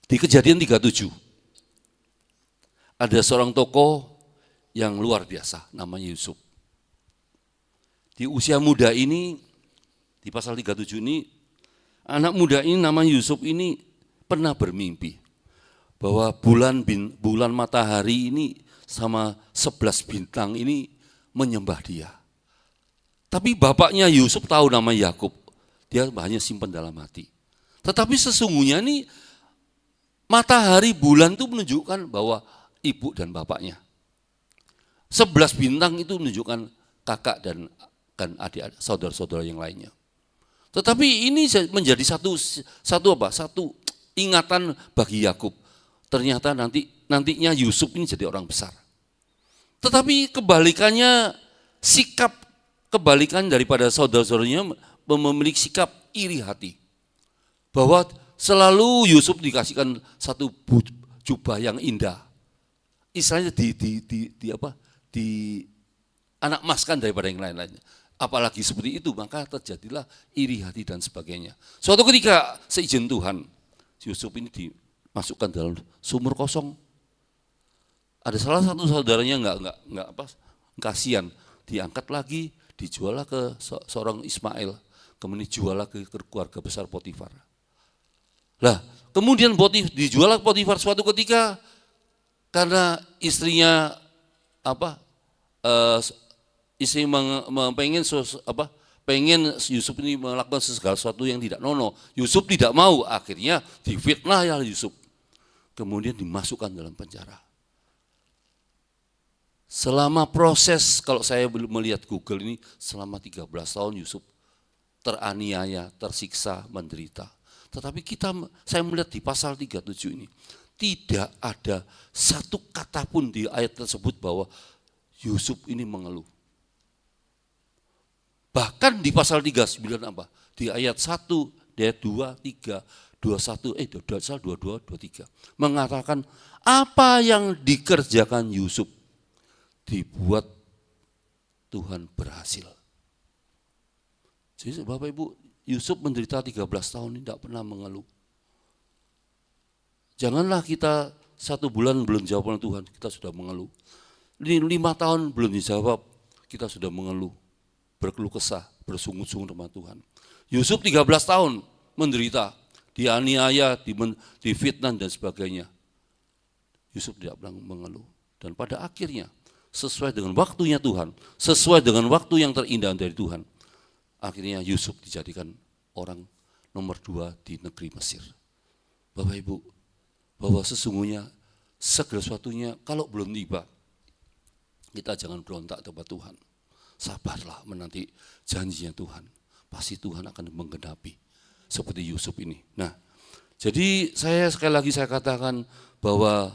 A: Di Kejadian 37, ada seorang tokoh yang luar biasa, namanya Yusuf. Di usia muda ini, di pasal 37 ini, anak muda ini namanya Yusuf ini pernah bermimpi bahwa bulan matahari ini sama 11 bintang ini menyembah dia. Tapi bapaknya Yusuf tahu nama Yakub, dia hanya simpan dalam hati. Tetapi sesungguhnya ini matahari bulan itu menunjukkan bahwa ibu dan bapaknya. 11 bintang itu menunjukkan kakak dan adik saudara-saudara yang lainnya. Tetapi ini menjadi satu ingatan bagi Yakub. Ternyata nantinya Yusuf ini jadi orang besar. Tetapi kebalikan daripada saudara-saudaranya memiliki sikap iri hati. Bahwa selalu Yusuf dikasihkan satu jubah yang indah. Istilahnya di anak emaskan daripada yang lain-lainnya. Apalagi seperti itu, maka terjadilah iri hati dan sebagainya. Suatu ketika seizin Tuhan, Yusuf ini masukkan dalam sumur kosong. Ada salah satu saudaranya nggak apa, kasihan, diangkat lagi, dijual ke seorang Ismail, kemudian dijual ke keluarga besar Potifar. Lah, kemudian dijual ke Potifar suatu ketika karena istrinya istri pengen Yusuf ini melakukan segala sesuatu yang tidak nono. Yusuf tidak mau, akhirnya difitnah ya Yusuf. Kemudian dimasukkan dalam penjara. Selama proses, kalau saya melihat Google ini, selama 13 tahun Yusuf teraniaya, tersiksa, menderita. Tetapi saya melihat di pasal 37 ini, tidak ada satu kata pun di ayat tersebut bahwa Yusuf ini mengeluh. Bahkan di pasal 39 apa? Di ayat 1, ayat 2, 3, 22, 23 mengatakan apa yang dikerjakan Yusuf dibuat Tuhan berhasil. Jadi Bapak Ibu, Yusuf menderita 13 tahun ini tidak pernah mengeluh. Janganlah kita 1 bulan belum jawab oleh Tuhan, kita sudah mengeluh. 5 tahun belum dijawab, kita sudah mengeluh, berkeluh kesah, bersungut-sungut sama Tuhan. Yusuf 13 tahun menderita, dianiaya, difitnah dan sebagainya. Yusuf tidak pernah mengeluh. Dan pada akhirnya, sesuai dengan waktunya Tuhan, sesuai dengan waktu yang terindah dari Tuhan, akhirnya Yusuf dijadikan orang nomor 2 di negeri Mesir. Bapak Ibu, bahwa sesungguhnya segala sesuatunya kalau belum tiba, kita jangan berontak kepada Tuhan. Sabarlah menanti janjinya Tuhan. Pasti Tuhan akan menggenapi seperti Yusuf ini. Nah, jadi sekali lagi saya katakan bahwa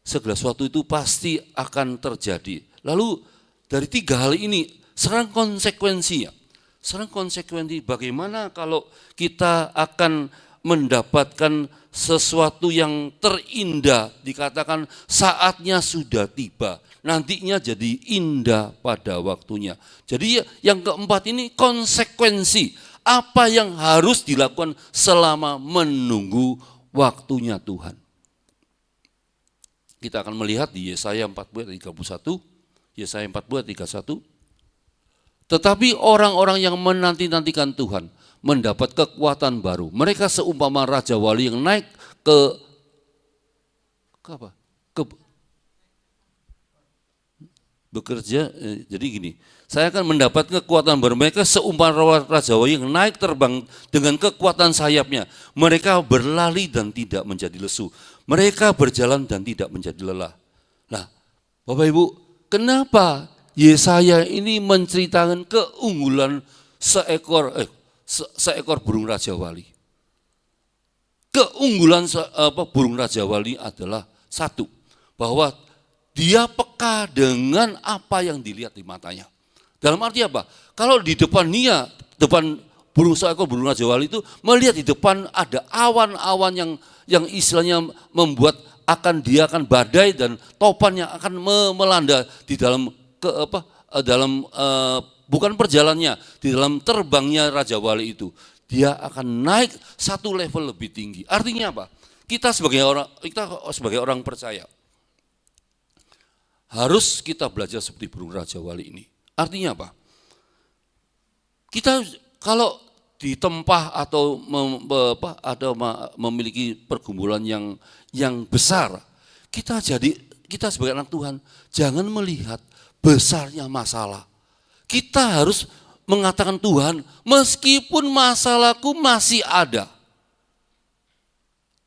A: segala sesuatu itu pasti akan terjadi. Lalu dari 3 hal ini, sekarang konsekuensinya. Sekarang konsekuensi bagaimana kalau kita akan mendapatkan sesuatu yang terindah, dikatakan saatnya sudah tiba, nantinya jadi indah pada waktunya. Jadi yang keempat ini konsekuensi, apa yang harus dilakukan selama menunggu waktunya Tuhan. Kita akan melihat di Yesaya 40 ayat 31, Yesaya 40 ayat 31. Tetapi orang-orang yang menanti-nantikan Tuhan mendapat kekuatan baru. Mereka seumpama raja wali yang naik bekerja. Jadi gini, saya akan mendapat kekuatan baru. Mereka seumpama raja wali yang naik terbang dengan kekuatan sayapnya. Mereka berlari dan tidak menjadi lesu. Mereka berjalan dan tidak menjadi lelah. Nah, Bapak Ibu, kenapa Yesaya ini menceritakan keunggulan seekor burung raja wali? Keunggulan burung raja wali adalah satu, bahwa dia peka dengan apa yang dilihat di matanya. Dalam arti apa? Kalau di depan seekor burung raja wali itu melihat di depan ada awan-awan yang istilahnya membuat dia akan badai dan topan yang akan melanda di dalam bukan perjalanannya, di dalam terbangnya raja wali itu. Dia akan naik satu level lebih tinggi. Artinya apa? Kita sebagai orang percaya harus kita belajar seperti burung raja wali ini. Artinya apa? Kita kalau ditempah atau memiliki pergumulan yang besar, kita sebagai anak Tuhan jangan melihat besarnya masalah. Kita harus mengatakan, Tuhan, meskipun masalahku masih ada,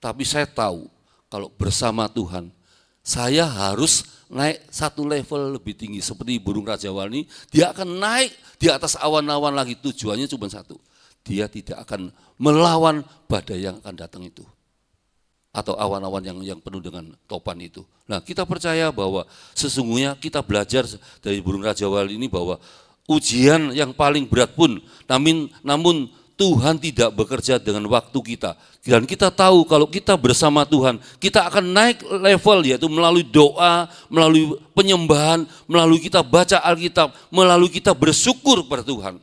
A: tapi saya tahu kalau bersama Tuhan, saya harus naik satu level lebih tinggi. Seperti burung raja wali, dia akan naik di atas awan-awan lagi. Tujuannya cuma satu, dia tidak akan melawan badai yang akan datang itu, atau awan-awan yang penuh dengan topan itu. Nah, kita percaya bahwa sesungguhnya kita belajar dari burung raja wali ini bahwa ujian yang paling berat pun, namun Tuhan tidak bekerja dengan waktu kita. Dan kita tahu kalau kita bersama Tuhan, kita akan naik level, yaitu melalui doa, melalui penyembahan, melalui kita baca Alkitab, melalui kita bersyukur kepada Tuhan.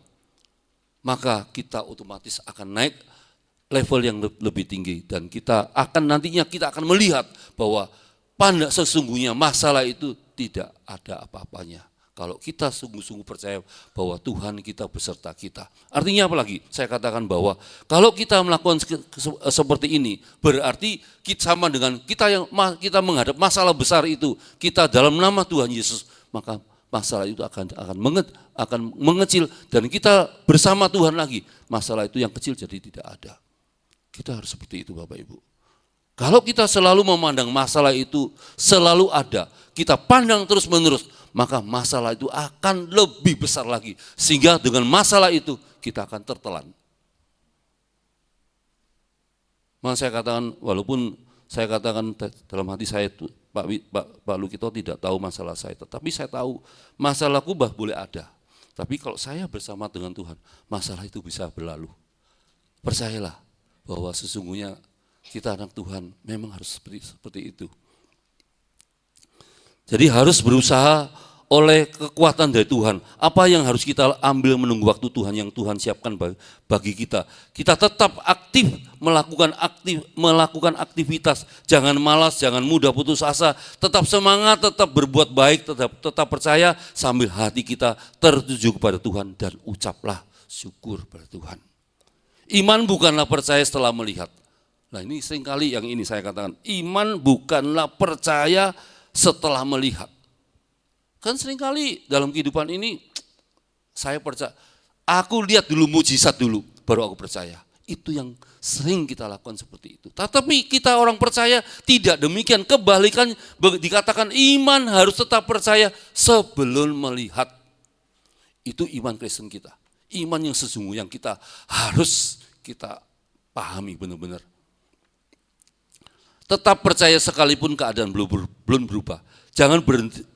A: Maka kita otomatis akan naik level yang lebih tinggi. Dan nantinya kita akan melihat bahwa pada sesungguhnya masalah itu tidak ada apa-apanya. Kalau kita sungguh-sungguh percaya bahwa Tuhan kita beserta kita. Artinya apa lagi? Saya katakan bahwa kalau kita melakukan seperti ini, berarti kita sama dengan kita menghadap masalah besar itu, kita dalam nama Tuhan Yesus, maka masalah itu akan mengecil dan kita bersama Tuhan lagi. Masalah itu yang kecil jadi tidak ada. Kita harus seperti itu Bapak Ibu. Kalau kita selalu memandang masalah itu selalu ada, kita pandang terus menerus, maka masalah itu akan lebih besar lagi. Sehingga dengan masalah itu kita akan tertelan. Maka saya katakan, walaupun saya katakan dalam hati saya itu, Pak Lukito tidak tahu masalah saya, tetapi saya tahu masalahku boleh ada. Tapi kalau saya bersama dengan Tuhan, masalah itu bisa berlalu. Percayalah bahwa sesungguhnya kita anak Tuhan memang harus seperti itu. Jadi harus berusaha oleh kekuatan dari Tuhan. Apa yang harus kita ambil menunggu waktu Tuhan yang Tuhan siapkan bagi kita. Kita tetap aktif melakukan aktivitas. Jangan malas, jangan mudah putus asa. Tetap semangat, tetap berbuat baik, tetap percaya sambil hati kita tertuju kepada Tuhan dan ucaplah syukur pada Tuhan. Iman bukanlah percaya setelah melihat. Nah ini seringkali yang ini saya katakan. Iman bukanlah percaya setelah melihat. Kan seringkali dalam kehidupan ini saya percaya, aku lihat dulu mujizat dulu, baru aku percaya. Itu yang sering kita lakukan seperti itu. Tetapi kita orang percaya tidak demikian, kebalikan dikatakan iman harus tetap percaya sebelum melihat. Itu iman Kristen kita. Iman yang sesungguhnya yang kita harus kita pahami benar-benar. Tetap percaya sekalipun keadaan belum berubah. Jangan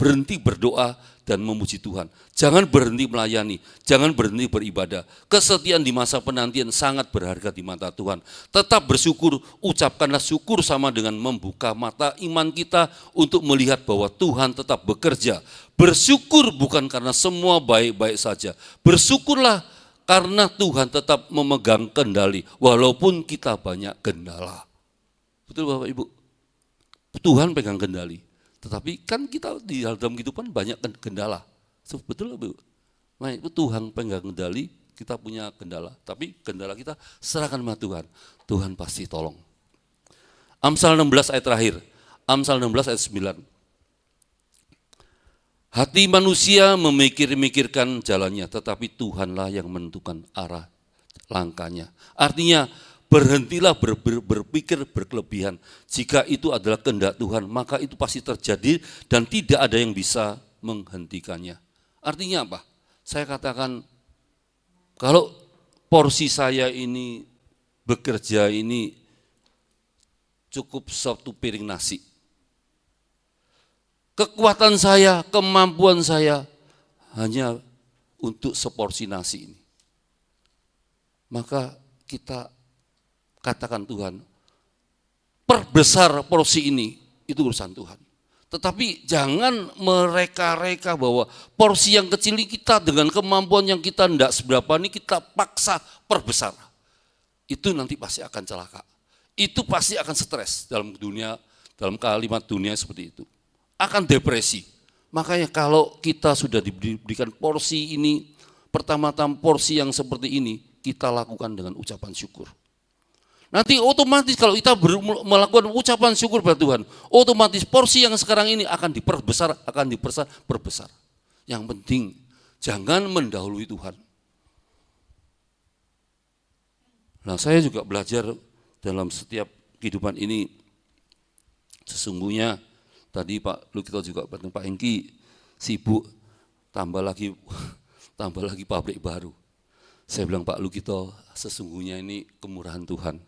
A: berhenti berdoa dan memuji Tuhan. Jangan berhenti melayani, jangan berhenti beribadah. Kesetiaan di masa penantian sangat berharga di mata Tuhan. Tetap bersyukur, ucapkanlah syukur sama dengan membuka mata iman kita untuk melihat bahwa Tuhan tetap bekerja. Bersyukur bukan karena semua baik-baik saja. Bersyukurlah karena Tuhan tetap memegang kendali walaupun kita banyak kendala. Betul Bapak Ibu? Tuhan pegang kendali. Tetapi kan kita di dalam kehidupan banyak kendala. Betul Bu? Nah itu Tuhan pegang kendali, kita punya kendala. Tapi kendala kita serahkan sama Tuhan. Tuhan pasti tolong. Amsal 16 ayat terakhir. Amsal 16 ayat 9. Hati manusia memikirkan jalannya, tetapi Tuhanlah yang menentukan arah langkahnya. Artinya, berhentilah berpikir berkelebihan. Jika itu adalah kehendak Tuhan, maka itu pasti terjadi dan tidak ada yang bisa menghentikannya. Artinya apa? Saya katakan, kalau porsi saya ini bekerja ini cukup satu piring nasi. Kekuatan saya, kemampuan saya hanya untuk seporsi nasi ini. Maka kita katakan Tuhan, perbesar porsi ini, itu urusan Tuhan. Tetapi jangan mereka-reka bahwa porsi yang kecil ini kita dengan kemampuan yang kita tidak seberapa ini kita paksa perbesar. Itu nanti pasti akan celaka. Itu pasti akan stres dalam kalimat dunia seperti itu. Akan depresi. Makanya kalau kita sudah diberikan porsi ini, pertama-tama porsi yang seperti ini, kita lakukan dengan ucapan syukur. Nanti otomatis kalau kita melakukan ucapan syukur pada Tuhan, otomatis porsi yang sekarang ini akan diperbesar. Yang penting jangan mendahului Tuhan. Nah saya juga belajar dalam setiap kehidupan ini, sesungguhnya tadi Pak Lukito juga Pak Engki sibuk tambah lagi pabrik baru. Saya bilang Pak Lukito, sesungguhnya ini kemurahan Tuhan.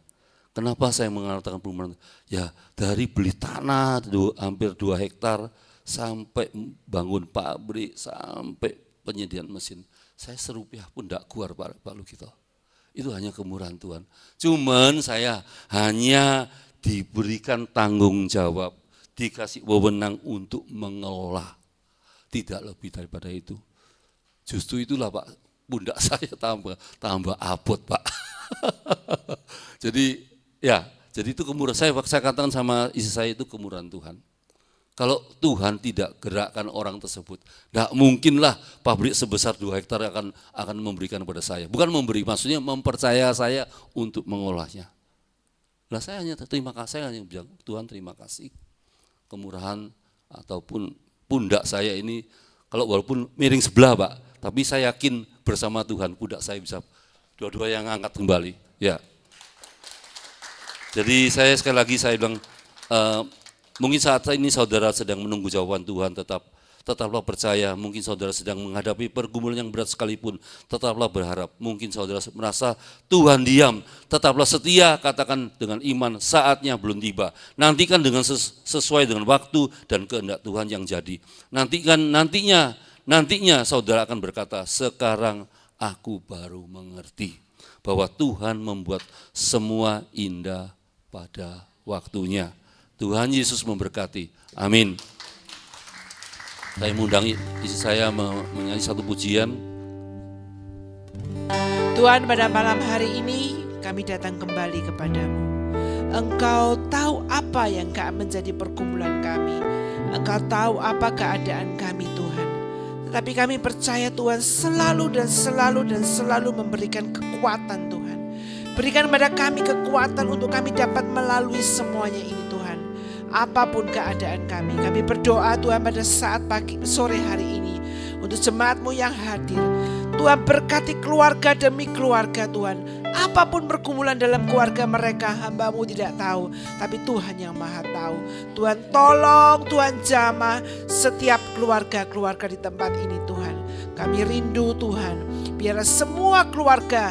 A: Kenapa saya mengatakan kemurahan? Ya dari beli tanah hampir 2 hektar sampai bangun pabrik sampai penyediaan mesin. Saya serupiah pun tidak keluar Pak Lukito. Itu hanya kemurahan Tuhan. Cuman saya hanya diberikan tanggung jawab, dikasih wewenang untuk mengelola. Tidak lebih daripada itu. Justru itulah Pak, pundak saya tambah abot Pak. Jadi jadi itu kemurahan. Saya katakan sama istri saya itu kemurahan Tuhan. Kalau Tuhan tidak gerakkan orang tersebut, tidak mungkinlah pabrik sebesar 2 hektar akan memberikan kepada saya. Bukan memberi, maksudnya mempercaya saya untuk mengolahnya. Lah saya hanya terima kasih, saya hanya bilang Tuhan terima kasih. Kemurahan ataupun pundak saya ini, kalau walaupun miring sebelah Pak, tapi saya yakin bersama Tuhan pundak saya bisa dua-dua yang angkat kembali. Ya. Jadi saya sekali lagi saya bilang, mungkin saat ini saudara sedang menunggu jawaban Tuhan, tetaplah percaya. Mungkin saudara sedang menghadapi pergumulan yang berat sekalipun, tetaplah berharap. Mungkin saudara merasa Tuhan diam, tetaplah setia, katakan dengan iman, saatnya belum tiba. Nantikan dengan sesuai dengan waktu dan kehendak Tuhan yang jadi. Nantinya saudara akan berkata, sekarang aku baru mengerti bahwa Tuhan membuat semua indah pada waktunya. Tuhan Yesus memberkati. Amin. Saya mengundang istri saya menyanyi satu pujian.
B: Tuhan, pada malam hari ini kami datang kembali kepadamu. Engkau tahu apa yang menjadi pergumulan kami. Engkau tahu apa keadaan kami Tuhan. Tetapi kami percaya Tuhan selalu memberikan kekuatan Tuhan. Berikan kepada kami kekuatan untuk kami dapat melalui semuanya ini Tuhan. Apapun keadaan kami berdoa Tuhan pada saat sore hari ini untuk jemaat-Mu yang hadir. Tuhan berkati keluarga demi keluarga Tuhan. Apapun pergumulan dalam keluarga mereka, hamba-Mu tidak tahu, tapi Tuhan yang maha tahu. Tuhan tolong, Tuhan jamah setiap keluarga-keluarga di tempat ini Tuhan. Kami rindu Tuhan, biar semua keluarga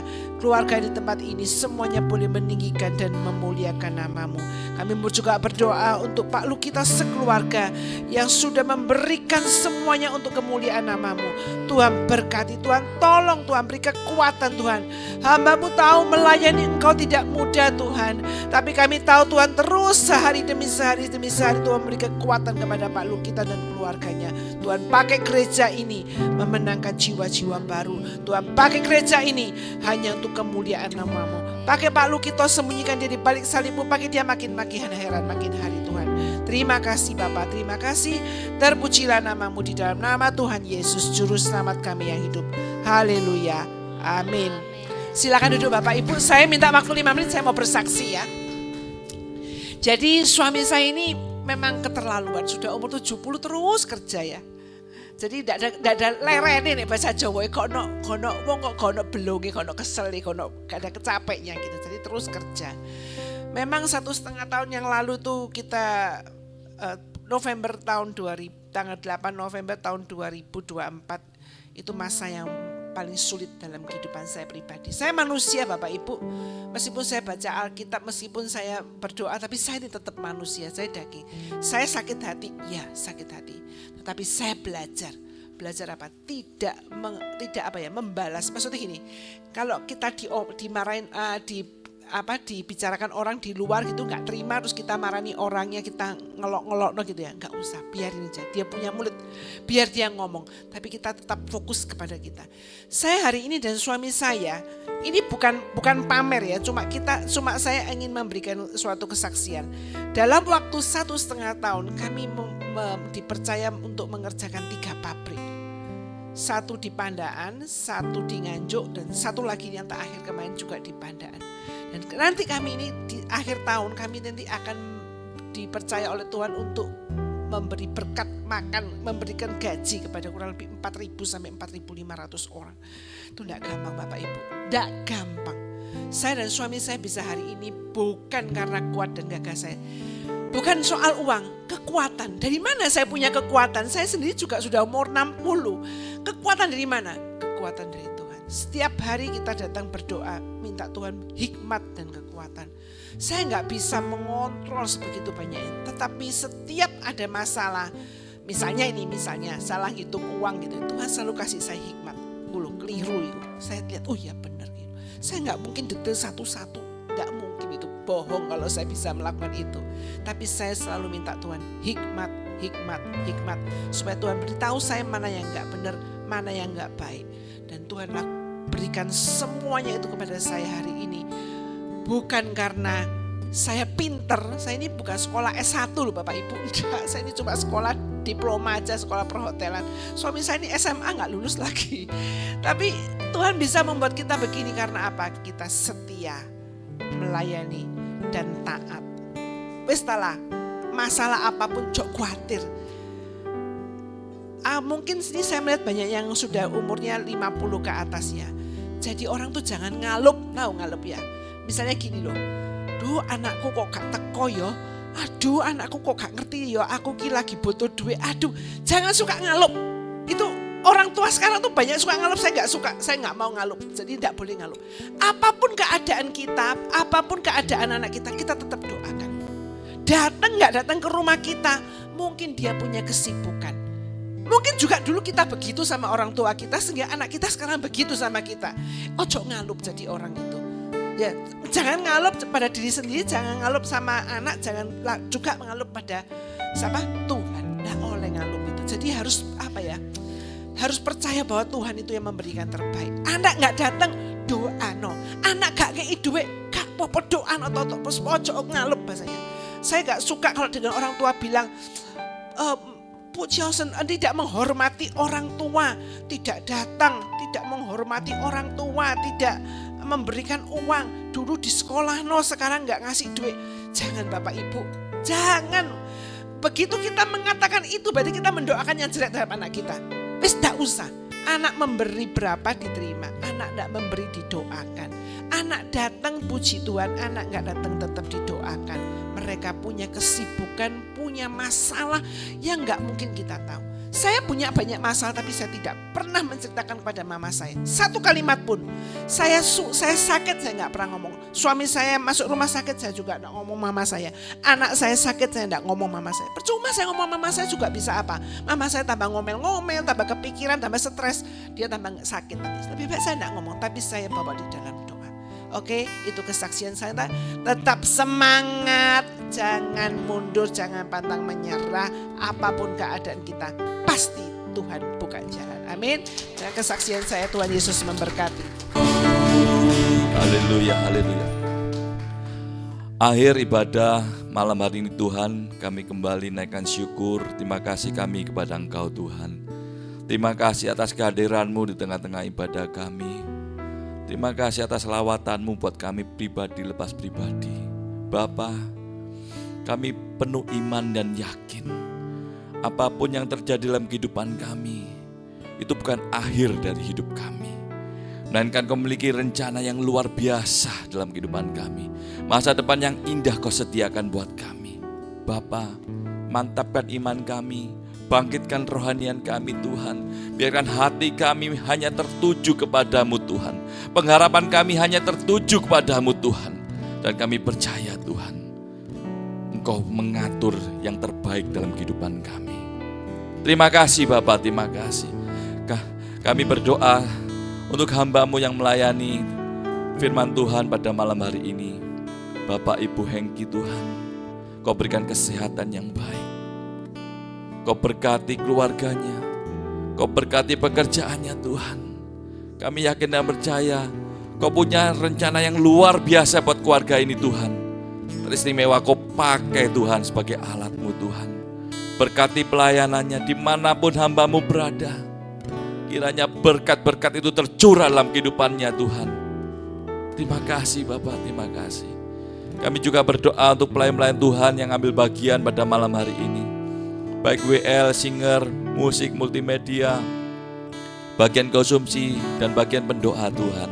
B: di tempat ini semuanya boleh meninggikan dan memuliakan nama-Mu. Kami juga berdoa untuk Pak Lukita sekeluarga yang sudah memberikan semuanya untuk kemuliaan nama-Mu. Tuhan berkati, Tuhan tolong, Tuhan beri kekuatan Tuhan. Hamba-Mu tahu melayani Engkau tidak mudah Tuhan, tapi kami tahu Tuhan terus sehari demi sehari Tuhan beri kekuatan kepada Pak Lukita dan keluarganya. Tuhan pakai gereja ini memenangkan jiwa-jiwa baru. Tuhan pakai gereja ini hanya untuk kemuliaan nama-Mu. Pakai Pak Lukito, sembunyikan dia di balik salib-Mu, pakai dia makin heran makin hari Tuhan. Terima kasih Bapa, terima kasih. Terpujilah nama-Mu di dalam nama Tuhan Yesus, Juru Selamat kami yang hidup. Haleluya, amin. Silakan duduk Bapak Ibu, saya minta waktu 5 menit, saya mau bersaksi ya. Jadi suami saya ini memang keterlaluan, sudah umur 70 terus kerja ya. Jadi tidak ada lerene nih bahasa Jawa, kono wong kok kono belonge, kono kesel, kono gak ada kecapeknya gitu. Jadi terus kerja. Memang 1,5 tahun yang lalu tuh kita November tahun 2000, tanggal 8 November tahun 2024 itu masa yang paling sulit dalam kehidupan saya pribadi. Saya manusia Bapak Ibu, meskipun saya baca Alkitab, meskipun saya berdoa, tapi saya ini tetap manusia, saya daging. Saya sakit hati, ya sakit hati. Tetapi saya belajar apa? Tidak membalas. Maksudnya gini, kalau kita dimarahin, dibicarakan orang di luar gitu nggak terima, terus kita marani orangnya, kita ngelok gitu ya, nggak usah, biarin aja, dia punya mulut, biar dia ngomong, tapi kita tetap fokus kepada kita. Saya hari ini dan suami saya ini bukan pamer ya, cuma saya ingin memberikan suatu kesaksian. Dalam waktu 1,5 tahun kami dipercaya untuk mengerjakan 3 pabrik. 1 di Pandaan, 1 di Nganjuk, dan 1 lagi yang terakhir kemarin juga di Pandaan. Dan nanti kami ini di akhir tahun kami nanti akan dipercaya oleh Tuhan untuk memberi berkat makan, memberikan gaji kepada kurang lebih 4.000 sampai 4.500 orang. Itu tidak gampang Bapak Ibu, tidak gampang. Saya dan suami saya bisa hari ini bukan karena kuat dan gagah saya. Bukan soal uang, kekuatan. Dari mana saya punya kekuatan? Saya sendiri juga sudah umur 60. Kekuatan dari mana? Kekuatan dari Tuhan. Setiap hari kita datang berdoa, minta Tuhan hikmat dan kekuatan. Saya nggak bisa mengontrol sebegitu banyak, tetapi setiap ada masalah, misalnya salah hitung uang gitu, Tuhan selalu kasih saya hikmat. Keliru itu, saya lihat, oh ya benar gitu. Saya nggak mungkin detail satu-satu, nggak mungkin, itu bohong kalau saya bisa melakukan itu. Tapi saya selalu minta Tuhan hikmat, supaya Tuhan beritahu saya mana yang nggak benar, mana yang nggak baik. Dan Tuhan berikan semuanya itu kepada saya hari ini. Bukan karena saya pinter, saya ini bukan sekolah S1 loh Bapak Ibu. Enggak, saya ini cuma sekolah diploma aja, sekolah perhotelan. Suami saya ini SMA gak lulus lagi. Tapi Tuhan bisa membuat kita begini karena apa? Kita setia, melayani, dan taat. Wis lah, masalah apapun jok khawatir. Mungkin sini saya melihat banyak yang sudah umurnya 50 ke atas ya. Jadi orang tuh jangan ngalup, tahu ngalup ya. Misalnya gini loh, duh anakku kok gak teko yo, aduh anakku kok gak ngerti yo, aku ki lagi butuh duit, aduh jangan suka ngalup. Itu orang tua sekarang tuh banyak suka ngalup, saya gak suka, saya gak mau ngalup, jadi tidak boleh ngalup. Apapun keadaan kita, apapun keadaan anak kita, kita tetap doakan. Datang gak datang ke rumah kita, mungkin dia punya kesibukan. Mungkin juga dulu kita begitu sama orang tua kita, sehingga anak kita sekarang begitu sama kita. Ojo ngalup jadi orang itu. Ya, jangan ngalup pada diri sendiri, jangan ngalup sama anak, jangan juga mengalup pada siapa? Tuhan. Nah, oleh ngalup itu. Jadi harus apa ya? Harus percaya bahwa Tuhan itu yang memberikan terbaik. Anak nggak datang, doa no. Anak gak kei duit, gak popo doa no, atau ojo ngalup bahasanya. Saya gak suka kalau dengan orang tua bilang, Puciosen tidak menghormati orang tua, tidak datang, tidak menghormati orang tua, tidak memberikan uang. Dulu di sekolah no, sekarang gak ngasih duit. Jangan Bapak Ibu, jangan. Begitu kita mengatakan itu berarti kita mendoakan yang jelek terhadap anak kita. Wis gak usah. Anak memberi berapa diterima, anak gak memberi didoakan. Anak datang puji Tuhan, anak gak datang tetap didoakan. Mereka punya kesibukan, punya masalah yang gak mungkin kita tahu. Saya punya banyak masalah tapi saya tidak pernah menceritakan kepada mama saya. Satu kalimat pun. Saya sakit saya gak pernah ngomong. Suami saya masuk rumah sakit saya juga gak ngomong mama saya. Anak saya sakit saya gak ngomong mama saya. Percuma saya ngomong mama saya juga bisa apa. Mama saya tambah ngomel-ngomel, tambah kepikiran, tambah stres. Dia tambah sakit nanti. Lebih baik saya gak ngomong tapi saya bawa di dalam doa. Oke, itu kesaksian saya. Tetap semangat, jangan mundur, jangan pantang menyerah. Apapun keadaan kita, pasti Tuhan buka jalan. Amin. Dan kesaksian saya, Tuhan Yesus memberkati.
C: Haleluya, haleluya. Akhir ibadah malam hari ini Tuhan, kami kembali naikkan syukur. Terima kasih kami kepada Engkau Tuhan. Terima kasih atas kehadiran-Mu di tengah-tengah ibadah kami. Terima kasih atas lawatan-Mu buat kami pribadi lepas pribadi. Bapa, kami penuh iman dan yakin. Apapun yang terjadi dalam kehidupan kami, itu bukan akhir dari hidup kami. Melainkan Kau memiliki rencana yang luar biasa dalam kehidupan kami. Masa depan yang indah Kau sediakan buat kami. Bapa, mantapkan iman kami. Bangkitkan rohanian kami Tuhan. Biarkan hati kami hanya tertuju kepadamu Tuhan. Pengharapan kami hanya tertuju kepadamu Tuhan. Dan kami percaya Tuhan, Engkau mengatur yang terbaik dalam kehidupan kami. Terima kasih Bapak, terima kasih. Kami berdoa untuk hamba-Mu yang melayani firman Tuhan pada malam hari ini. Bapak Ibu Hengki Tuhan, Kau berikan kesehatan yang baik. Kau berkati keluarganya, Kau berkati pekerjaannya Tuhan. Kami yakin dan percaya Kau punya rencana yang luar biasa buat keluarga ini Tuhan. Teristimewa Kau pakai Tuhan sebagai alat-Mu Tuhan. Berkati pelayanannya dimanapun hamba-Mu berada. Kiranya berkat-berkat itu tercurah dalam kehidupannya Tuhan. Terima kasih Bapak, terima kasih. Kami juga berdoa untuk pelayan-pelayan Tuhan yang ambil bagian pada malam hari ini. Baik WL, singer, musik, multimedia, bagian konsumsi, dan bagian pendoa Tuhan.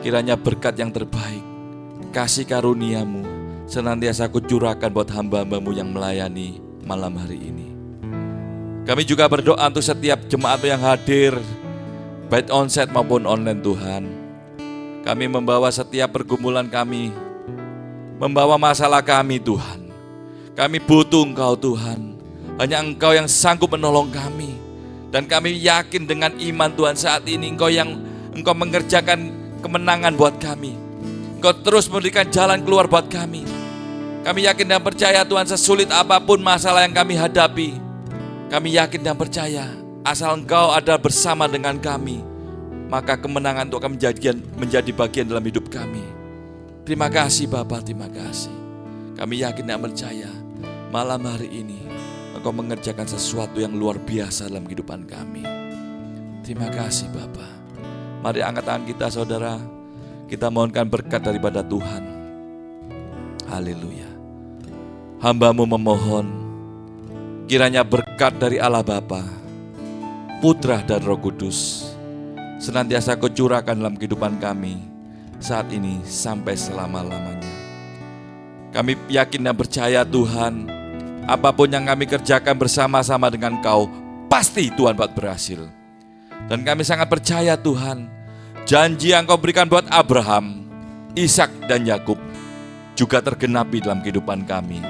C: Kiranya berkat yang terbaik, kasih karunia-Mu senantiasa kucurahkan buat hamba-hamba-Mu yang melayani malam hari ini. Kami juga berdoa untuk setiap jemaat yang hadir, baik onsite maupun online Tuhan. Kami membawa setiap pergumulan kami, membawa masalah kami Tuhan. Kami butuh Engkau Tuhan. Hanya Engkau yang sanggup menolong kami. Dan kami yakin dengan iman Tuhan saat ini Engkau mengerjakan kemenangan buat kami. Engkau terus memberikan jalan keluar buat kami. Kami yakin dan percaya Tuhan, sesulit apapun masalah yang kami hadapi, kami yakin dan percaya asal Engkau ada bersama dengan kami, maka kemenangan untuk kami menjadi bagian dalam hidup kami. Terima kasih Bapa, terima kasih. Kami yakin dan percaya malam hari ini Engkau mengerjakan sesuatu yang luar biasa dalam kehidupan kami. Terima kasih Bapa. Mari angkat tangan kita saudara. Kita mohonkan berkat daripada Tuhan. Haleluya. Hamba-Mu memohon kiranya berkat dari Allah Bapa, Putra dan Roh Kudus senantiasa Kau curahkan dalam kehidupan kami saat ini sampai selama-lamanya. Kami yakin dan percaya Tuhan, apapun yang kami kerjakan bersama-sama dengan Kau, pasti Tuhan buat berhasil. Dan kami sangat percaya Tuhan, janji yang Kau berikan buat Abraham, Ishak dan Yakub juga tergenapi dalam kehidupan kami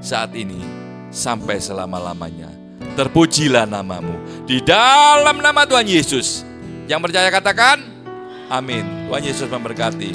C: saat ini sampai selama-lamanya. Terpujilah nama-Mu di dalam nama Tuhan Yesus. Yang percaya katakan amin. Tuhan Yesus memberkati.